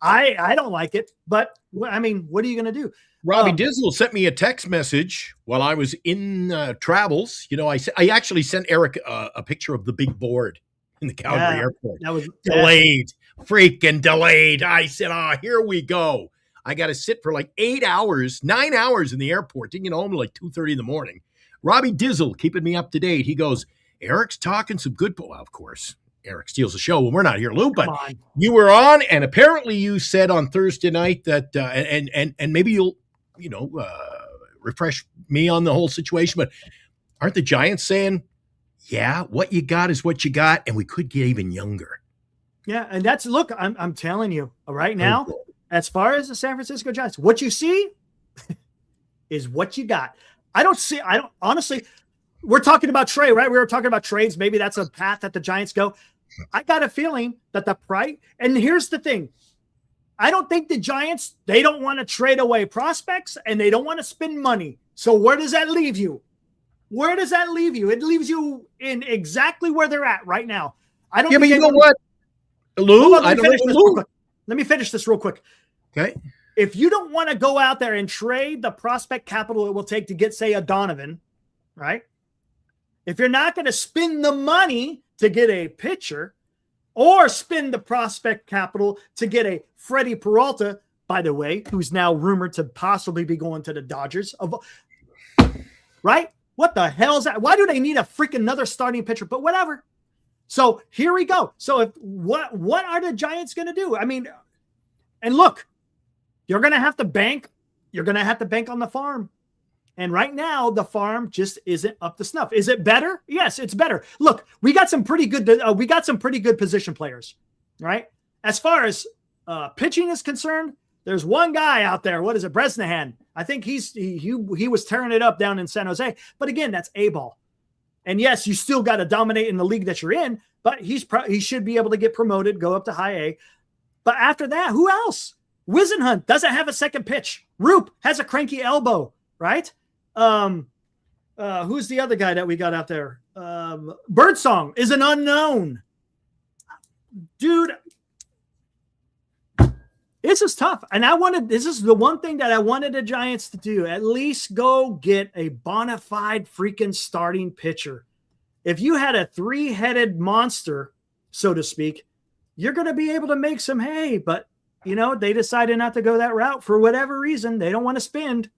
I don't like it, but I mean, what are you going to do? Robbie Dizzle sent me a text message while I was in travels. You know, I actually sent Eric a picture of the big board in the Calgary airport. That was delayed, freaking delayed. I said, here we go. I got to sit for like 9 hours in the airport. Didn't get home like 2:30 in the morning. Robbie Dizzle keeping me up to date. He goes, Eric's talking some good. Well, of course, Eric steals the show when we're not here, Lou. But you were on, and apparently you said on Thursday night that, and maybe you'll, refresh me on the whole situation. But aren't the Giants saying, yeah, what you got is what you got, and we could get even younger? Yeah, and that's look. I'm telling you right now, as far as the San Francisco Giants, what you see is what you got. I don't honestly. We're talking about trade, right? We were talking about trades. Maybe that's a path that the Giants go. I got a feeling that the price, and here's the thing. I don't think the Giants, they don't want to trade away prospects and they don't want to spend money. So where does that leave you? Where does that leave you? It leaves you in exactly where they're at right now. I don't. Yeah, but you know what, Lou? Let me finish this real quick. Okay. If you don't want to go out there and trade the prospect capital it will take to get, say, a Donovan, right? If you're not going to spend the money to get a pitcher or spend the prospect capital to get a Freddie Peralta, by the way, who's now rumored to possibly be going to the Dodgers, right? What the hell is that? Why do they need a freaking another starting pitcher? But whatever. So here we go. So what are the Giants going to do? I mean, and look, you're going to have to bank. You're going to have to bank on the farm. And right now, the farm just isn't up to snuff. Is it better? Yes, it's better. Look, we got some pretty good position players, right? As far as pitching is concerned, there's one guy out there. What is it, Bresnahan? I think he was tearing it up down in San Jose. But again, that's A-ball. And yes, you still got to dominate in the league that you're in. But he should be able to get promoted, go up to high A. But after that, who else? Wisenhunt doesn't have a second pitch. Roop has a cranky elbow, right? Who's the other guy that we got out there? Birdsong is an unknown. Dude, this is tough. And this is the one thing that I wanted the Giants to do. At least go get a bona fide freaking starting pitcher. If you had a 3-headed monster, so to speak, you're going to be able to make some hay. But, they decided not to go that route for whatever reason. They don't want to spend.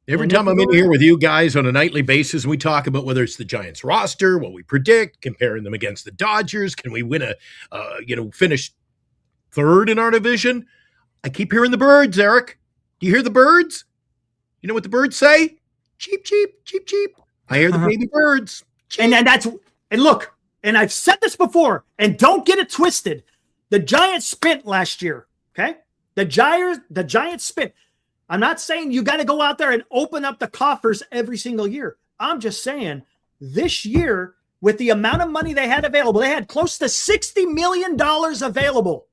Every time I'm in here with you guys on a nightly basis, we talk about whether it's the Giants roster, what we predict, comparing them against the Dodgers. Can we win finish third in our division? I keep hearing the birds, Eric. Do you hear the birds? You know what the birds say? Cheep, cheep, cheep, cheep. I hear the baby birds. Cheep. And look, and I've said this before, and don't get it twisted. The Giants spent last year, okay? The Giants spent. I'm not saying you got to go out there and open up the coffers every single year. I'm just saying this year, with the amount of money they had available, they had close to $60 million available.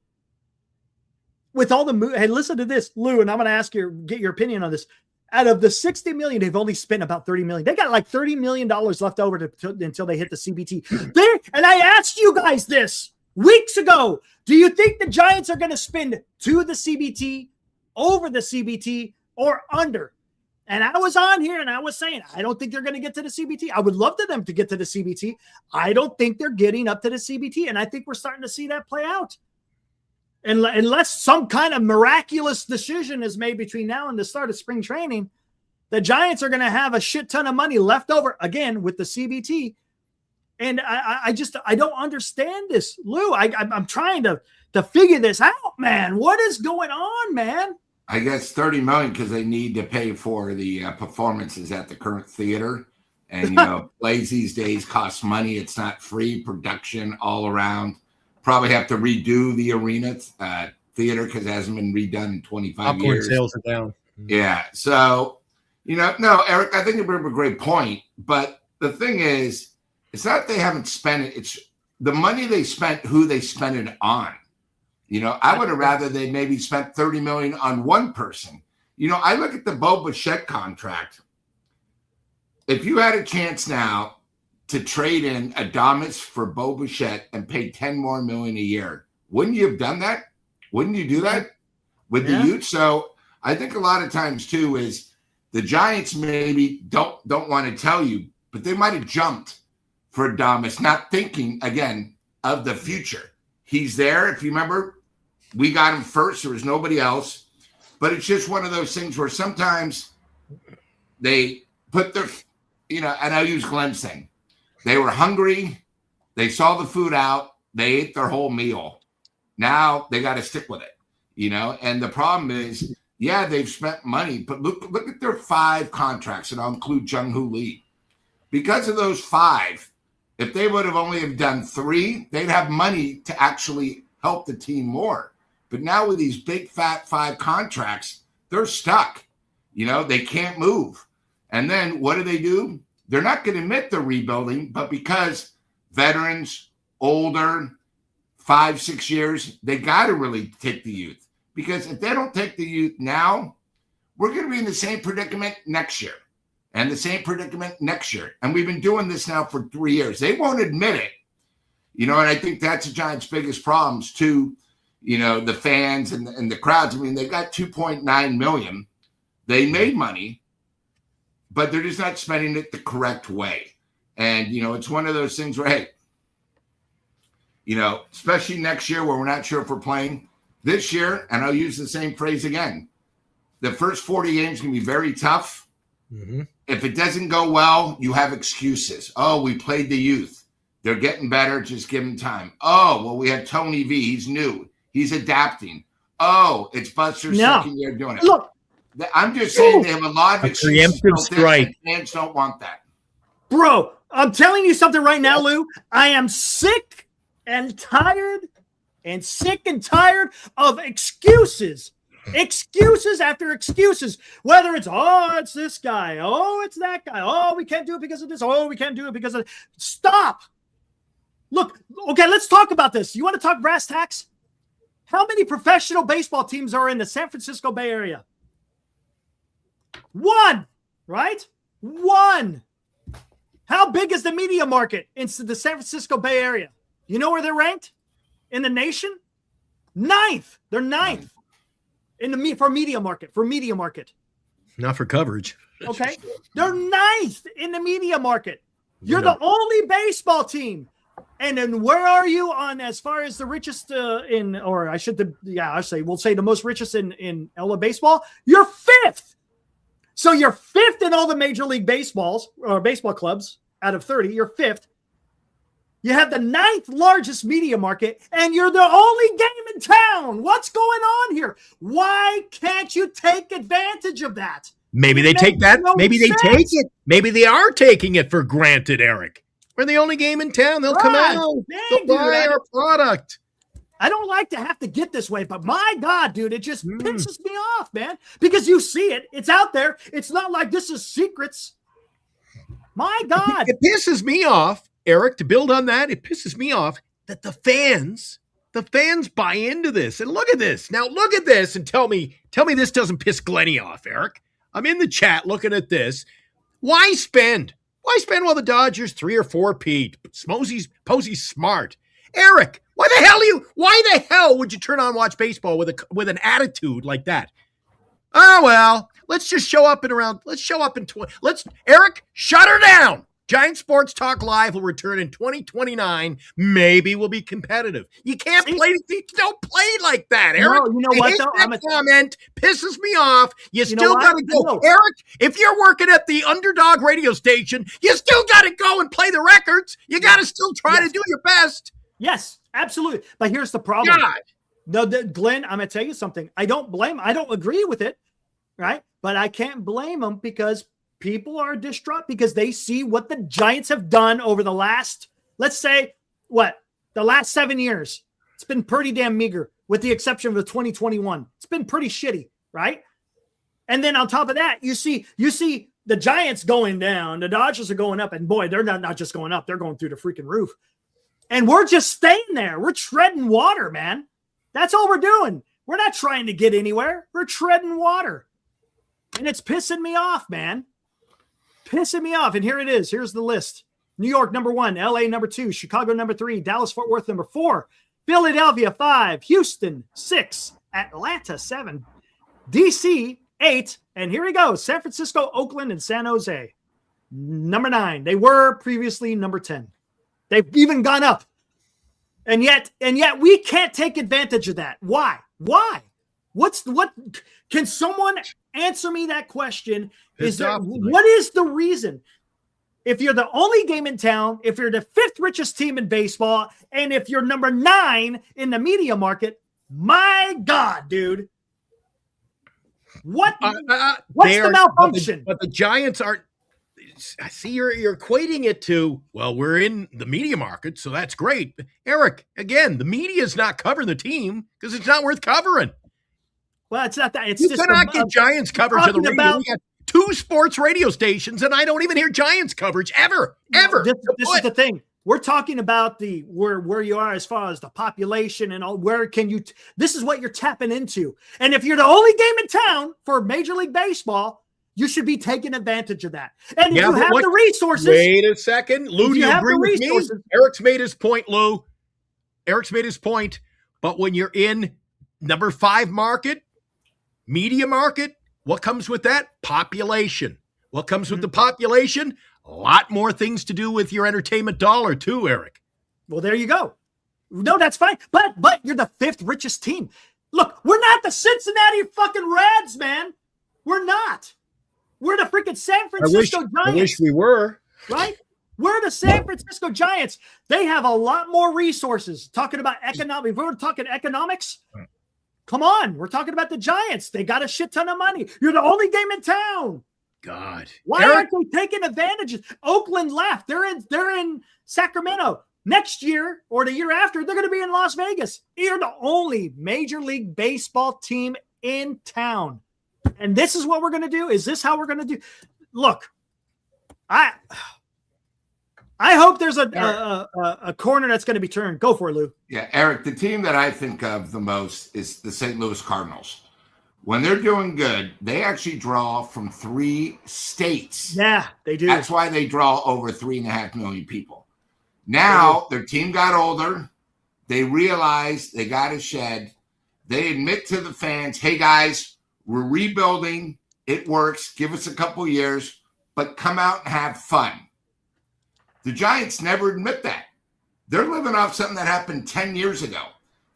With all the hey, listen to this, Lou, and I'm going to get your opinion on this. Out of the $60 million, they've only spent about $30 million. They got like $30 million left over until they hit the CBT. And I asked you guys this weeks ago. Do you think the Giants are going to spend to the CBT, over the CBT, or under? And I was on here and I was saying, I don't think they're going to get to the CBT. I would love for them to get to the CBT. I don't think they're getting up to the CBT. And I think we're starting to see that play out. And unless some kind of miraculous decision is made between now and the start of spring training, the Giants are going to have a shit ton of money left over again with the CBT. And I don't understand this, Lou. I'm trying to figure this out, man. What is going on, man? I guess $30 million because they need to pay for the performances at the current theater. And, plays these days cost money. It's not free production all around. Probably have to redo the arena theater because it hasn't been redone in 25 years. Sales are down. Yeah. So, no, Eric, I think you bring up a great point. But the thing is, it's not that they haven't spent it. It's the money they spent, who they spent it on. I would have rather they maybe spent $30 million on one person. I look at the Bo Bichette contract. If you had a chance now to trade in Adames for Bo Bichette and pay $10 more million a year, wouldn't you have done that? Wouldn't you do that with the youth? So I think a lot of times too is the Giants maybe don't want to tell you, but they might have jumped for Adames, not thinking again of the future. He's there. If you remember, we got him first. There was nobody else. But it's just one of those things where sometimes they put their, and I'll use Glenn's thing. They were hungry. They saw the food out. They ate their whole meal. Now they got to stick with it, And the problem is, they've spent money, but look at their 5 contracts, and I'll include Jung-Hoo Lee. Because of those 5, if they would have only have done 3, they'd have money to actually help the team more. But now with these big fat 5 contracts, they're stuck. They can't move. And then what do? They're not going to admit they're rebuilding, but because veterans, older, 5-6 years, they got to really take the youth. Because if they don't take the youth now, we're going to be in the same predicament next year. And the same predicament next year. And we've been doing this now for 3 years. They won't admit it. And I think that's the Giants' biggest problems to, the fans and the crowds. I mean, they got $2.9 million. They made money, but they're just not spending it the correct way. And, it's one of those things where, hey, especially next year where we're not sure if we're playing this year, and I'll use the same phrase again, the first 40 games can be very tough. Mm-hmm. If it doesn't go well, you have excuses. Oh, we played the youth. They're getting better. Just give them time. Oh, well, we have Tony V. He's new. He's adapting. Oh, it's Buster's No. second year doing it. Look, I'm just saying they have a lot of excuses. preemptive strike. Fans don't want that. bro, I'm telling you something right now, Lou. I am sick and tired of excuses. Excuses after excuses. Whether it's, oh, it's this guy. Oh, it's that guy. Oh, we can't do it because of this. Oh, we can't do it because of... Stop. Look, okay, let's talk about this. You want to talk brass tacks? How many professional baseball teams are in the San Francisco Bay Area? One, right? One. How big is the media market in the San Francisco Bay Area? You know where they're ranked in the nation? Ninth. They're ninth in the for media market. Not for coverage. Okay, they're ninth in the media market. You're the only baseball team. And then where are you on as far as the richest we'll say the most richest in LA baseball? You're fifth. So you're fifth in all the major league baseballs or baseball clubs out of 30. You're fifth. You have the ninth largest media market, and you're the only game in town. What's going on here? Why can't you take advantage of that? Maybe they take that. Maybe they take it. Maybe they are taking it for granted, Eric. We're the only game in town. They'll come out. They'll buy our product. I don't like to have to get this way, but my God, dude, it just pisses me off, man. Because you see it. It's out there. It's not like this is secrets. My God. It pisses me off, Eric, to build on that. It pisses me off that the fans buy into this. And look at this. Now look at this and tell me this doesn't piss Glennie off, Eric. I'm in the chat looking at this. Why spend? Why spend while the Dodgers 3 or 4-peat? Posey's smart. Eric, why the hell would you turn on watch baseball with an attitude like that? Oh, well, let's just show up Eric, shut her down. Giant Sports Talk Live will return in 2029. Maybe we'll be competitive. You can't don't play like that, Eric. No, you know what, though? That comment pisses me off. You still got to go. Eric, if you're working at the Underdog radio station, you still got to go and play the records. You got to still try to do your best. Yes, absolutely. But here's the problem. God. No, Glenn, I'm going to tell you something. I don't agree with it, right? But I can't blame them because people are distraught because they see what the Giants have done over the last, let's say, the last 7 years. It's been pretty damn meager with the exception of the 2021. It's been pretty shitty, right? And then on top of that, you see the Giants going down, the Dodgers are going up, and boy, they're not just going up, they're going through the freaking roof. And we're just staying there. We're treading water, man. That's all we're doing. We're not trying to get anywhere. We're treading water. And it's pissing me off, man. Pissing me off. And here it is. Here's the list. New York, number 1. LA, number 2. Chicago, number 3. Dallas, Fort Worth, number 4. Philadelphia, 5. Houston, 6. Atlanta, 7. DC, 8. And here we go. San Francisco, Oakland, and San Jose. Number 9. They were previously number 10. They've even gone up. And yet we can't take advantage of that. Why? What can someone answer me that question? What is the reason? If you're the only game in town, if you're the 5th richest team in baseball, and if you're number 9 in the media market, my God, dude. What's the malfunction? But the Giants aren't. I see you're equating it to, well, we're in the media market, so that's great. Eric, again, the media is not covering the team because it's not worth covering. Well, it's not that. It's you just cannot get Giants coverage on the radio. We got 2 sports radio stations, and I don't even hear Giants coverage ever. This is the thing. We're talking about where you are as far as the population and all. Where can you? This is what you're tapping into. And if you're the only game in town for Major League Baseball, you should be taking advantage of that. And if you have the resources. Wait a second. Lou, do you agree with me? Eric's made his point, Lou. Eric's made his point. But when you're in number 5 market, media market, what comes with that? Population. What comes with the population? A lot more things to do with your entertainment dollar too, Eric. Well, there you go. No, that's fine. But you're the 5th richest team. Look, we're not the Cincinnati fucking Reds, man. We're not. We're the freaking San Francisco Giants. I wish we were. Right? We're the San Francisco Giants. They have a lot more resources. Talking about economics. If we were talking economics, Come on, we're talking about the Giants. They got a shit ton of money. You're the only game in town. God. Why aren't they taking advantage? Oakland left. They're in Sacramento. Next year or the year after, they're going to be in Las Vegas. You're the only Major League Baseball team in town. And this is what we're going to do? Is this how we're going to do? Look, I hope there's a corner that's going to be turned. Go for it, Lou. Yeah, Eric, the team that I think of the most is the St. Louis Cardinals. When they're doing good, they actually draw from 3 states. Yeah, they do. That's why they draw over 3.5 million people. Now, their team got older. They realized they got to shed. They admit to the fans, hey, guys, we're rebuilding. It works. Give us a couple years, but come out and have fun. The Giants never admit that. They're living off something that happened 10 years ago.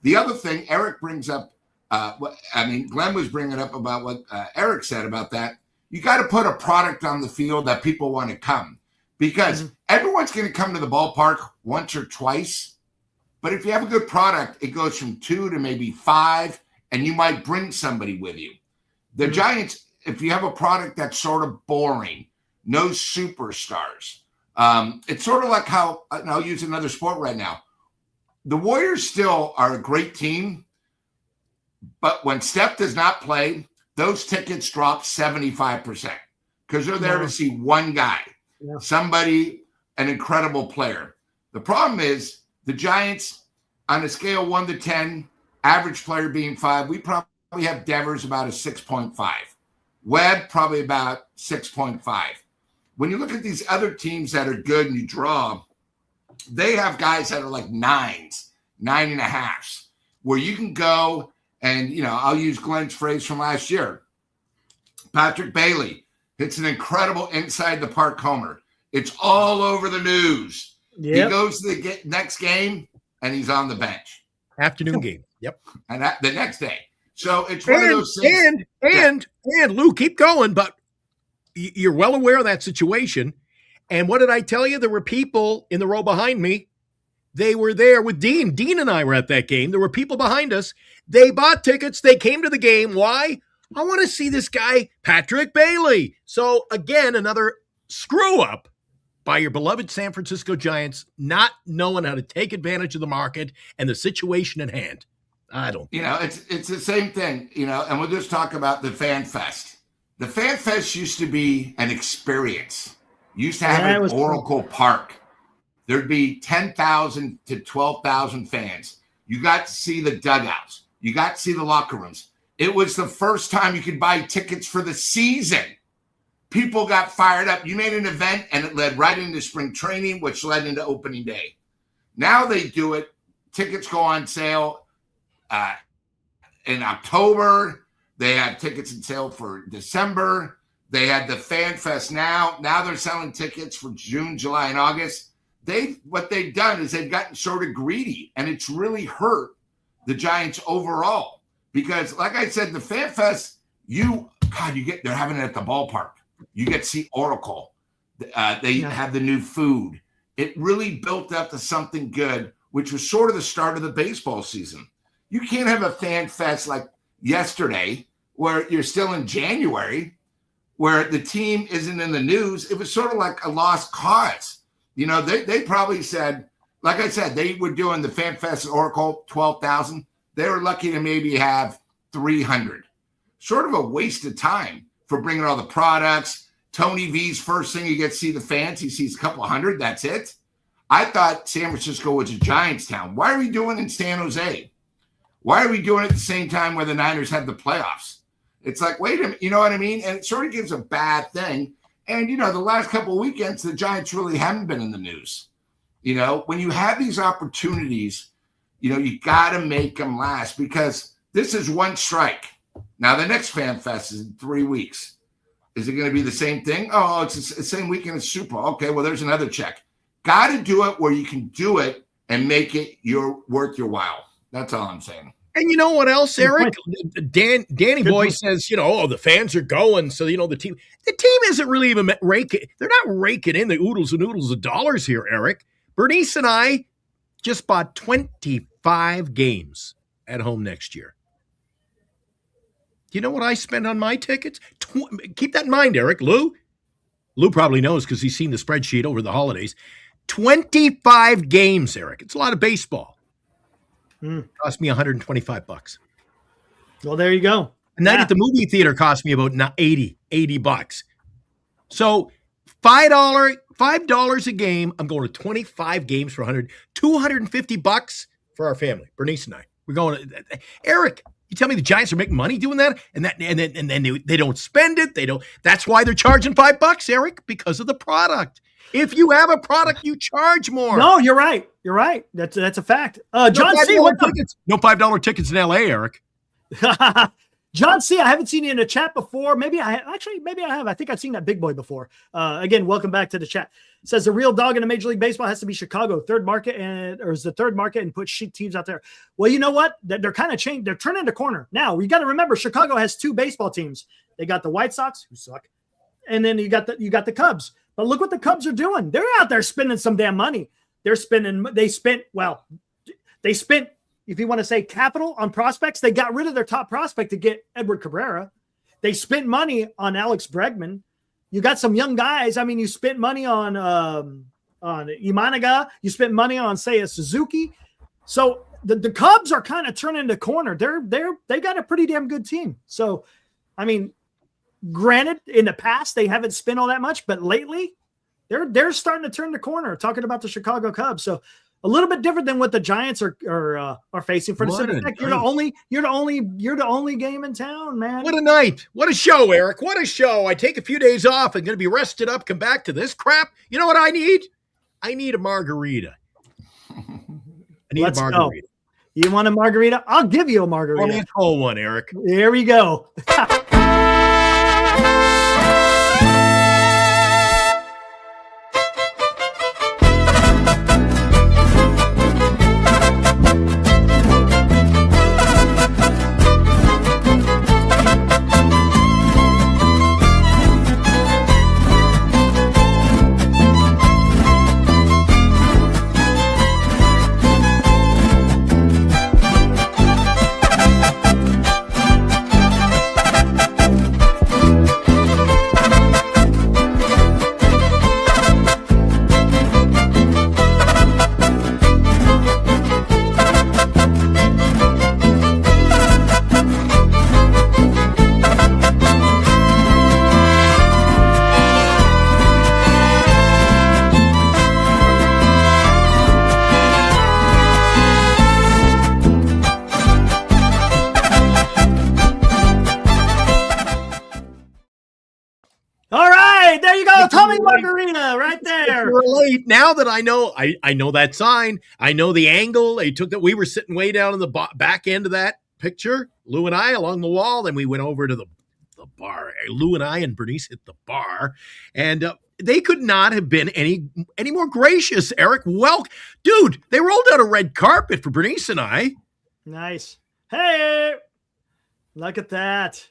The other thing Eric brings up, Glenn was bringing up about what Eric said about that. You got to put a product on the field that people want to come, because everyone's going to come to the ballpark once or twice. But if you have a good product, it goes from 2 to maybe 5, and you might bring somebody with you. The Giants, if you have a product that's sort of boring, no superstars, it's sort of like how, and I'll use another sport right now. The Warriors still are a great team, but when Steph does not play, those tickets drop 75% because they're there to see one guy, somebody, an incredible player. The problem is the Giants, on a scale 1 to 10, average player being 5, we probably have Devers about a 6.5. Webb probably about 6.5. When you look at these other teams that are good and you draw, they have guys that are like 9s, 9.5s, where you can go and, I'll use Glenn's phrase from last year. Patrick Bailey hits an incredible inside the park homer. It's all over the news. Yep. He goes to the next game and he's on the bench. Afternoon game. Yep. And the next day. So it's one of those things. And Lou, keep going, but you're well aware of that situation. And what did I tell you? There were people in the row behind me. They were there with Dean. Dean and I were at that game. There were people behind us. They bought tickets. They came to the game. Why? I want to see this guy, Patrick Bailey. So again, another screw up by your beloved San Francisco Giants, not knowing how to take advantage of the market and the situation at hand. I don't. It's the same thing, and we'll just talk about the FanFest. The FanFest used to be an experience. Used to have an Oracle Park. There'd be 10,000 to 12,000 fans. You got to see the dugouts. You got to see the locker rooms. It was the first time you could buy tickets for the season. People got fired up. You made an event, and it led right into spring training, which led into opening day. Now they do it. Tickets go on sale in October. They have tickets on sale for December. They had the FanFest now. Now they're selling tickets for June, July, and August. What they've done is they've gotten sort of greedy, and it's really hurt the Giants overall. Because, like I said, the FanFest, they're having it at the ballpark. You get to see Oracle. They have the new food. It really built up to something good, which was sort of the start of the baseball season. You can't have a FanFest like yesterday where you're still in January, where the team isn't in the news. It was sort of like a lost cause. They probably said, like I said, they were doing the FanFest at Oracle, 12,000. They were lucky to maybe have 300. Sort of a waste of time for bringing all the products. Tony V's first thing, you get to see the fans. He sees a couple hundred. That's it. I thought San Francisco was a Giants town. Why are we doing it in San Jose? Why are we doing it at the same time where the Niners have the playoffs? It's like, wait a minute, you know what I mean? And it sort of gives a bad thing. And, the last couple of weekends, the Giants really haven't been in the news. When you have these opportunities, you got to make them last, because this is one strike. Now, the next FanFest is in 3 weeks. Is it going to be the same thing? Oh, it's the same weekend as Super Bowl. Okay, well, there's another check. Got to do it where you can do it and make it worth your while. That's all I'm saying. And you know what else, Eric? Danny Boy says, the fans are going. So, the team isn't really even raking. They're not raking in the oodles and oodles of dollars here, Eric. Bernice and I just bought 25 games at home next year. You know what I spend on my tickets? Keep that in mind, Eric. Lou probably knows because he's seen the spreadsheet over the holidays. 25 games, Eric. It's a lot of baseball. Cost me $125. Well, there you go. A night at the movie theater cost me about $80. So $5 a game. I'm going to 25 games for $250 for our family, Bernice and I. We're going to Eric. You tell me the Giants are making money doing that, and then they don't spend it. They don't. That's why they're charging $5, Eric, because of the product. If you have a product, you charge more. No, you're right. You're right. That's a fact. John C. No $5 tickets in LA, Eric. John C. I haven't seen you in a chat before. Maybe I have. I think I've seen that big boy before. Again, welcome back to the chat. It says the real dog in a Major League Baseball has to be Chicago, third market, is the third market, and put shit teams out there. Well, you know what? They're kind of changed. They're turning the corner now. We got to remember Chicago has 2 baseball teams. They got the White Sox, who suck, and then you got the Cubs. But look what the Cubs are doing. They're out there spending some damn money. They spent, if you want to say capital on prospects, they got rid of their top prospect to get Edward Cabrera. They spent money on Alex Bregman. You got some young guys. I mean, you spent money on Imanaga. You spent money on, say, a Suzuki. So the Cubs are kind of turning the corner. They got a pretty damn good team. So, I mean, granted, in the past they haven't spent all that much, but lately they're starting to turn the corner. Talking about the Chicago Cubs, so a little bit different than what the Giants are facing. For the simple fact, you're the only game in town, man. What a night! What a show, Eric! What a show! I take a few days off. I'm going to be rested up. Come back to this crap. You know what I need? I need a margarita. Let's go. You want a margarita? I'll give you a margarita. Pour me a cold one, Eric. There we go. Margarita right there. We're late. Now that I know that sign, I know the angle. They took that. We were sitting way down in the back end of that picture, Lou and I along the wall. Then we went over to the bar. Lou and I and Bernice hit the bar, and they could not have been any more gracious. Eric, dude, they rolled out a red carpet for Bernice and I. Nice. Hey, look at that.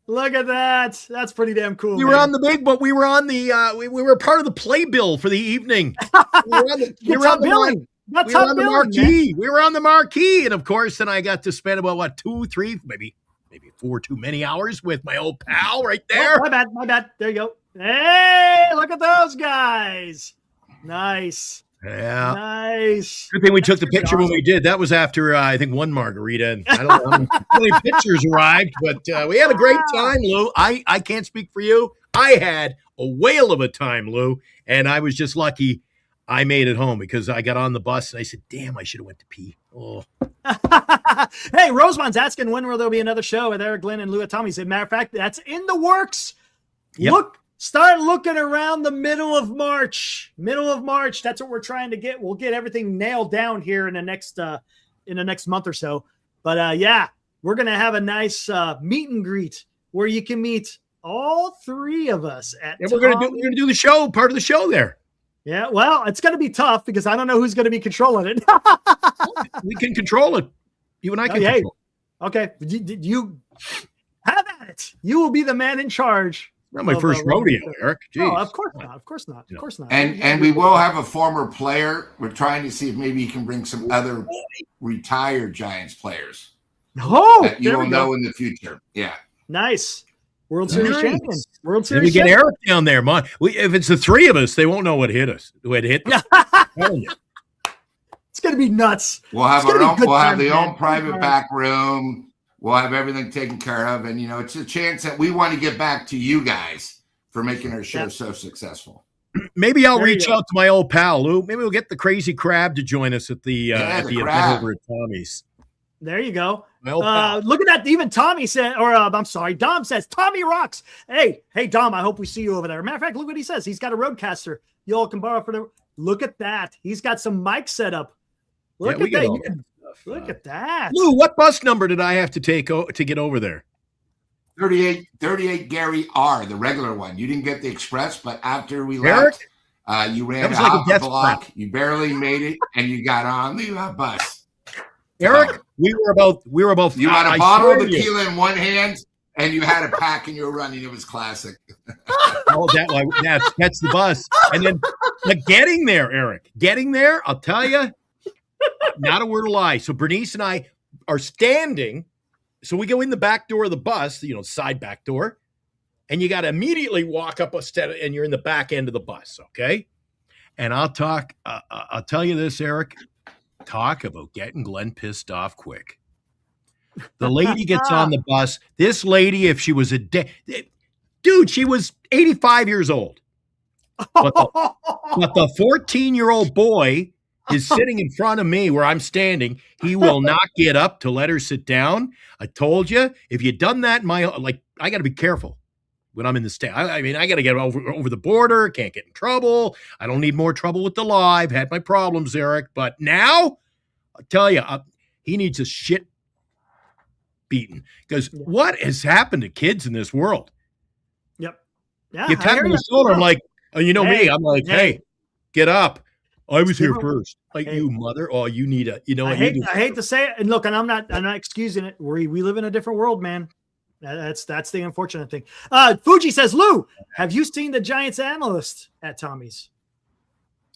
Look at that. That's pretty damn cool. We were on the big, but we were on the we were part of the playbill for the evening. We were on the marquee. We were on the marquee. And of course, then I got to spend about 2, 3, maybe 4 too many hours with my old pal right there. Oh, my bad. There you go. Hey, look at those guys. Nice. Yeah. Nice. Good thing we took the picture when we did. That was after, I think, one margarita. And I don't know how many pictures arrived, but we had a great time, Lou. I can't speak for you. I had a whale of a time, Lou, and I was just lucky I made it home because I got on the bus and I said, damn, I should have went to pee. Oh. Hey, Rosemond's asking when will there be another show with Eric, Glenn, and Lou at Tommy's. As a matter of fact, that's in the works. Yep. Start looking around the middle of March. That's what we're trying to get. We'll get everything nailed down here in the next month or so. But yeah, we're gonna have a nice meet and greet where you can meet all 3 of us at. And we're gonna do the show, part of the show there. Yeah, well, it's gonna be tough because I don't know who's gonna be controlling it. We can control it. You and I can control it. Okay, you have at it. You will be the man in charge. Not my first rodeo, Eric. Jeez. Oh, of course not. Of course not. Of course not. And we will have a former player. We're trying to see if maybe you can bring some other retired Giants players. Oh, that you there will we go. know in the future. Yeah. Nice. World Series Nice. champion. World Then Series we get champion. Eric down there. If it's the three of us, they won't know what hit us. What hit them. I'm telling you. It's gonna be nuts. We'll have It's gonna our be own. good We'll have times, the man. own private Good back room. We'll have everything taken care of, and it's a chance that we want to get back to you guys for making our show so successful. Maybe I'll There you reach go. out to my old pal Lou. Maybe we'll get the crazy crab to join us at the the event crab. over at Tommy's. There you go. My old pal. Look at that. Even Tommy said, I'm sorry, Dom says, Tommy rocks. Hey, Dom, I hope we see you over there. Matter of fact, look what he says. He's got a Roadcaster. You all can borrow for the. Look at that. He's got some mics set up. Look Yeah, we at got that. all You can- Look at that. Lou, what bus number did I have to take to get over there? 38 Gary R, the regular one. You didn't get the express, but after we Eric? left, you ran That was a like a half death block. trap. You barely made it, and you got on the bus. Eric, we were about. You had a I bottle of swear to you. tequila in one hand, and you had a pack, and you were running. It was classic. Oh, that's the bus. And then getting there, Eric, I'll tell you, not a word of lie. So Bernice and I are standing. So we go in the back door of the bus, side back door, and you got to immediately walk up a step, and you're in the back end of the bus. Okay. And I'll tell you this, Eric, talk about getting Glenn pissed off quick. The lady gets on the bus. This lady, if she was dude, she was 85 years old. But the 14-year-old boy is sitting in front of me where I'm standing. He will not get up to let her sit down. I told you, if you'd done that in I got to be careful when I'm in the stand. I mean, I got to get over the border. Can't get in trouble. I don't need more trouble with the law. I've had my problems, Eric. But now, I'll tell you, he needs a shit beaten. Because what has happened to kids in this world? Yep. Yeah. You tap me on the shoulder, I'm like, oh, you know me. I'm like, hey, get up. I was here first. Like, you mother. Oh, you need a, I hate to say it. And look, and I'm not excusing it. We live in a different world, man. That's the unfortunate thing. Fuji says, Lou, have you seen the Giants analyst at Tommy's?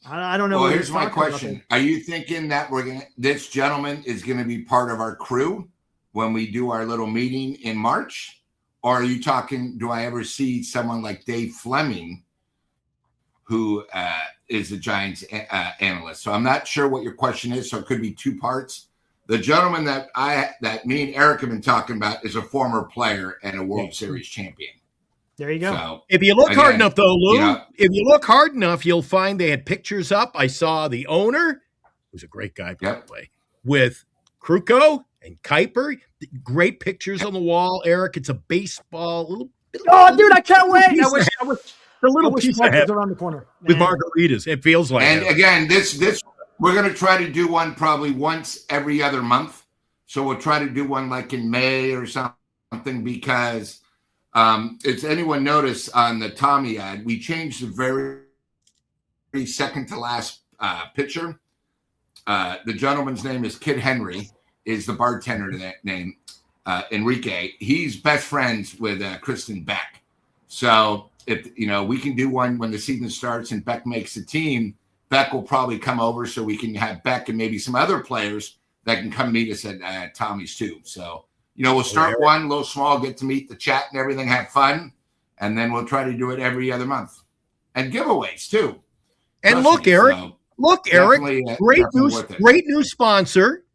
I don't know. Well, here's my question. Are you thinking that this gentleman is going to be part of our crew when we do our little meeting in March? Or are you talking, do I ever see someone like Dave Fleming, who is a Giants analyst? So I'm not sure what your question is. So it could be two parts. The gentleman that me and Eric have been talking about is a former player and a World Series champion. There you go. So, if you look hard enough, though, Lou, if you look hard enough, you'll find they had pictures up. I saw the owner, who's a great guy, by the way, with Kruko and Kuiper. Great pictures on the wall, Eric. It's a baseball. Oh, dude, I can't wait. I wish the little piece of heaven around the corner with margaritas. It feels like. And it. again, this we're going to try to do one probably once every other month. So we'll try to do one like in May or something, because if anyone noticed on the Tommy ad, we changed the very second to last picture. The gentleman's name is Kid Henry, is the bartender to that name. Enrique. He's best friends with Kristen Beck. So if we can do one when the season starts and Beck makes the team, Beck will probably come over so we can have Beck and maybe some other players that can come meet us at Tommy's too. So, we'll start one little small, get to meet the chat and everything, have fun. And then we'll try to do it every other month and giveaways too. And look, Eric, great new sponsor.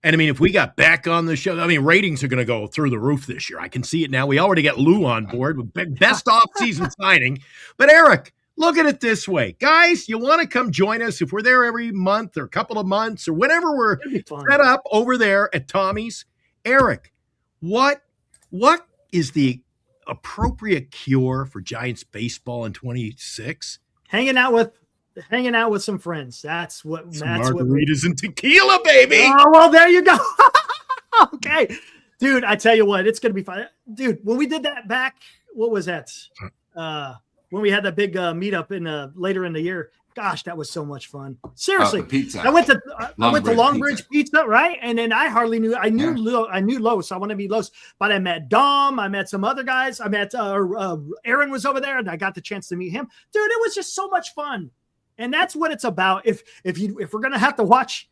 And I mean, if we got Beck on the show, I mean, ratings are going to go through the roof this year. I can see it now. We already got Lou on board with best off-season signing. But Eric, look at it this way. Guys, you want to come join us if we're there every month or a couple of months or whenever we're set up over there at Tommy's. Eric, what is the appropriate cure for Giants baseball in 26? Hanging out with some friends. That's what margaritas and tequila, baby. Oh, well, there you go. Okay. Dude, I tell you what, it's going to be fun. Dude, when we did that back, what was that? When we had that big meetup in later in the year. Gosh, that was so much fun. Seriously. Pizza. I went to Longbridge Pizza, right? And then I knew Los. So I want to be Los, but I met Dom, I met some other guys. I met Aaron was over there and I got the chance to meet him. Dude, it was just so much fun. And that's what it's about. If we're gonna have to watch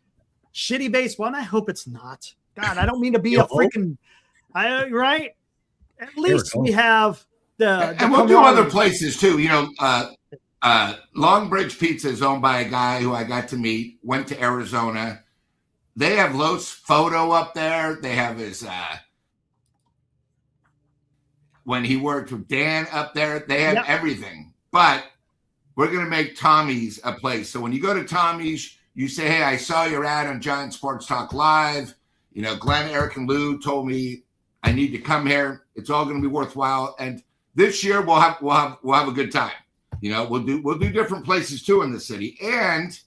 shitty baseball, and I hope it's not. God, I don't mean to be a freaking, right? At least we have the and we'll do other places too. Longbridge Pizza is owned by a guy who I got to meet, went to Arizona. They have Lo's photo up there. They have his, when he worked with Dan up there, they have everything. But we're going to make Tommy's a place. So when you go to Tommy's, you say, hey, I saw your ad on Giant Sports Talk Live. Glenn, Eric, and Lou told me I need to come here. It's all going to be worthwhile. And this year we'll have a good time. We'll do different places too in the city. And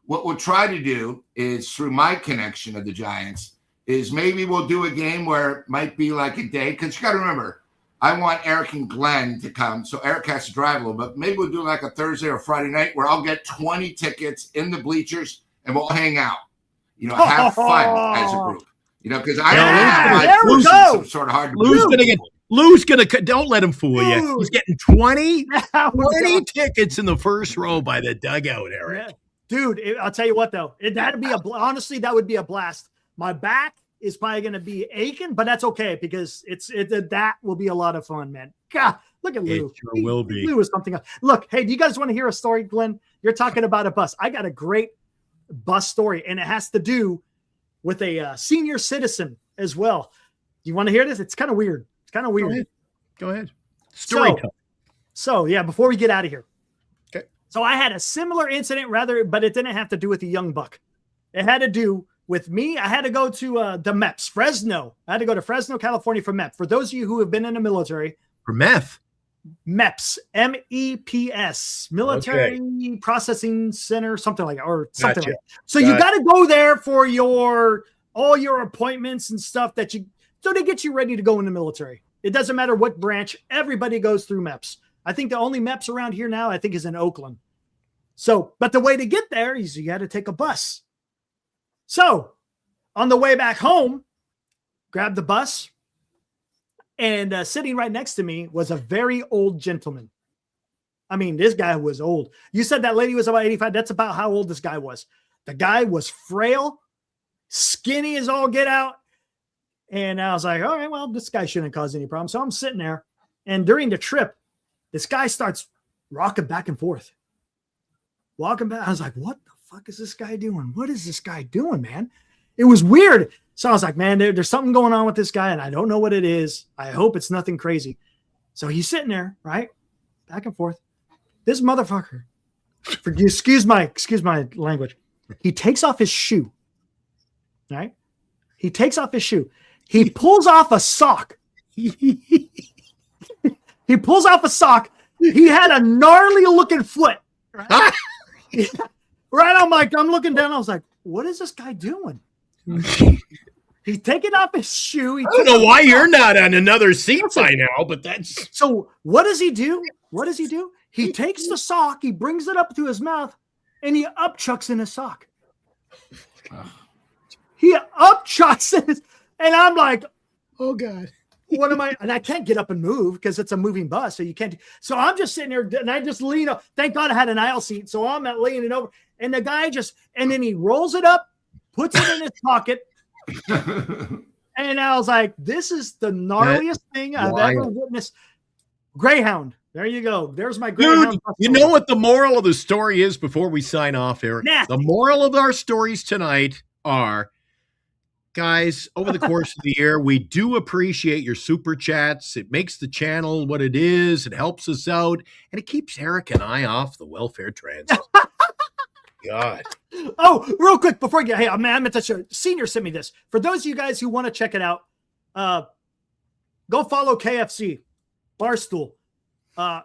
what we'll try to do is, through my connection of the Giants, is maybe we'll do a game where it might be like a day. Because you got to remember, I want Eric and Glenn to come. So Eric has to drive a little bit. Maybe we'll do like a Thursday or Friday night where I'll get 20 tickets in the bleachers and we'll hang out. Have fun as a group. Because I there we go. Some sort of hard. Lou's gonna don't let him fool you. He's getting 20 tickets in the first row by the dugout, Eric. Yeah. Dude, I'll tell you what though, honestly, that would be a blast. My back is probably going to be aching, but that's okay because that will be a lot of fun, man. God, look at Lou. It sure will be. Lou is something else. Look, hey, do you guys want to hear a story, Glenn? You're talking about a bus. I got a great bus story, and it has to do with a senior citizen as well. Do you want to hear this? It's kind of weird. Go ahead. Story time. So yeah, before we get out of here. Okay. So I had a similar incident but it didn't have to do with a young buck. It had to do with me. I had to go to the MEPS, Fresno. I had to go to Fresno, California for MEPS. For those of you who have been in the military. For meth? MEPS, MEPS, Military Processing Center, something like that, or something like that. So you got to go there for all your appointments and stuff so they get you ready to go in the military. It doesn't matter what branch. Everybody goes through MEPS. I think the only MEPS around here now, I think, is in Oakland. So, but the way to get there is you got to take a bus. So on the way back home, grabbed the bus, and sitting right next to me was a very old gentleman. I mean, this guy was old. You said that lady was about 85. That's about how old this guy was. The guy was frail, skinny as all get out. And I was like, all right, well, this guy shouldn't cause any problem. So I'm sitting there. And during the trip, this guy starts rocking back and forth. Walking back. I was like, what the fuck is this guy doing? What is this guy doing, man? It was weird. So I was like, man, there's something going on with this guy, and I don't know what it is. I hope it's nothing crazy. So he's sitting there, right? Back and forth. This motherfucker, excuse my language. He takes off his shoe. Right? He takes off his shoe. He pulls off a sock. He pulls off a sock. He had a gnarly looking foot. Right? Right. I'm looking down. I was like, what is this guy doing? He's taking off his shoe. I don't know why you're not on another seat by now, but that's. So what does he do? He takes the sock, he brings it up to his mouth, and he upchucks in his sock. He upchucks in his, and I'm like, oh God. What am I? And I can't get up and move because it's a moving bus. So you can't. So I'm just sitting there and I just lean up. Thank God I had an aisle seat. So I'm not leaning over. And the guy and then he rolls it up, puts it in his pocket. And I was like, this is the gnarliest thing I've ever witnessed. Greyhound. There you go. There's my Greyhound. Dude, you know what the moral of the story is before we sign off, Eric? Nasty. The moral of our stories tonight are, guys, over the course of the year, we do appreciate your super chats. It makes the channel what it is. It helps us out. And it keeps Eric and I off the welfare transit. God. Oh, real quick before you get, hey, I meant to show. Senior sent me this. For those of you guys who want to check it out, go follow KFC Barstool.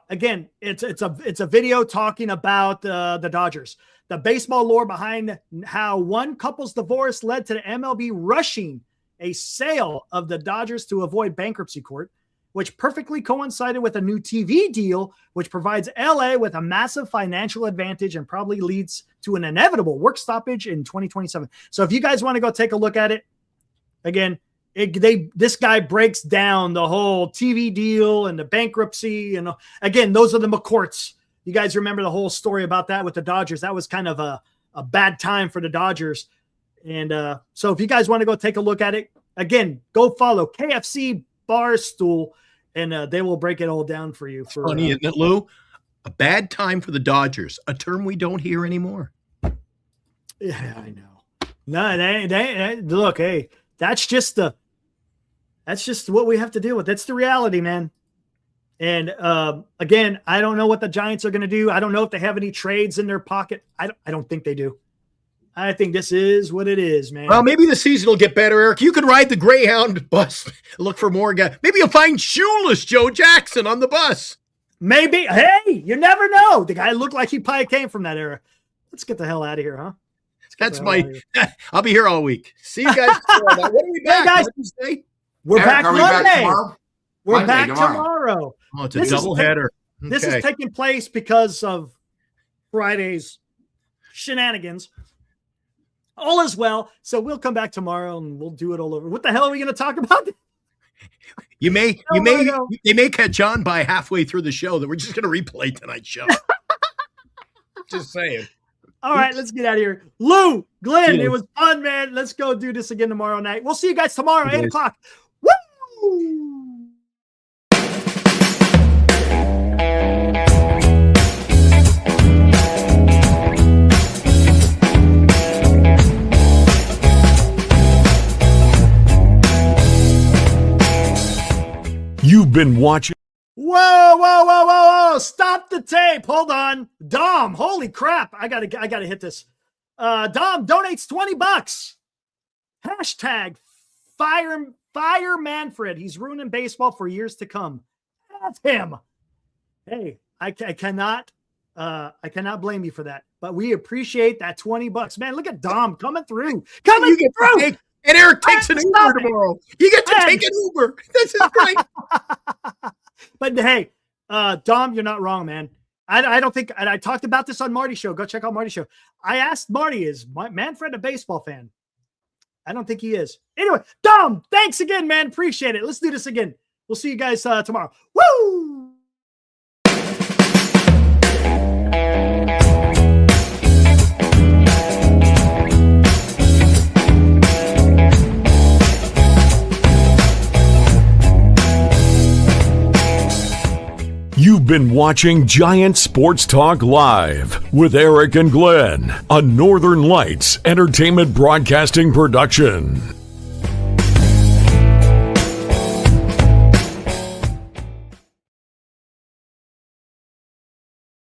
Again, it's a video talking about the Dodgers, the baseball lore behind how one couple's divorce led to the MLB rushing a sale of the Dodgers to avoid bankruptcy court, which perfectly coincided with a new TV deal, which provides LA with a massive financial advantage and probably leads to an inevitable work stoppage in 2027. So if you guys want to go take a look at it, again, this guy breaks down the whole TV deal and the bankruptcy. And again, those are the McCourts. You guys remember the whole story about that with the Dodgers. That was kind of a bad time for the Dodgers. And so if you guys want to go take a look at it, Again, go follow KFC Barstool, and they will break it all down for you. Funny, isn't it, Lou? A bad time for the Dodgers, a term we don't hear anymore. Yeah, I know. No, they look, hey, that's just what we have to deal with. That's the reality, man. And again, I don't know what the Giants are going to do. I don't know if they have any trades in their pocket. I don't think they do. I think this is what it is, man. Well, maybe the season will get better, Eric. You could ride the Greyhound bus, look for more guys. Maybe you'll find shoeless Joe Jackson on the bus. Maybe. Hey, you never know. The guy looked like he probably came from that era. Let's get the hell out of here, huh? That's I'll be here all week. See you guys tomorrow. When are we back? Hey, guys. Wednesday? We're Eric, back are we Monday. back tomorrow? We're Monday, back tomorrow. tomorrow. Oh, it's a doubleheader. This is taking place because of Friday's shenanigans. All is well. So we'll come back tomorrow and we'll do it all over. What the hell are we going to talk about? They may catch on by halfway through the show that we're just going to replay tonight's show. Just saying. All right, let's get out of here. Lou, Glenn, it was fun, man. Let's go do this again tomorrow night. We'll see you guys tomorrow, 8 o'clock. Woo! You've been watching. Whoa. Stop the tape. Hold on. Dom, holy crap. I gotta hit this. Dom donates $20. Hashtag fire Manfred. He's ruining baseball for years to come. That's him. Hey, I cannot blame you for that. But we appreciate that $20. Man, look at Dom coming through. And Eric takes an Uber tomorrow. You get to take an Uber. This is great. But hey, Dom, you're not wrong, man. I don't think, and I talked about this on Marty's show. Go check out Marty's show. I asked Marty, is Manfred a baseball fan? I don't think he is. Anyway, Dom, thanks again, man. Appreciate it. Let's do this again. We'll see you guys tomorrow. Woo! You've been watching Giant Sports Talk Live with Eric and Glenn, a Northern Lights Entertainment Broadcasting production.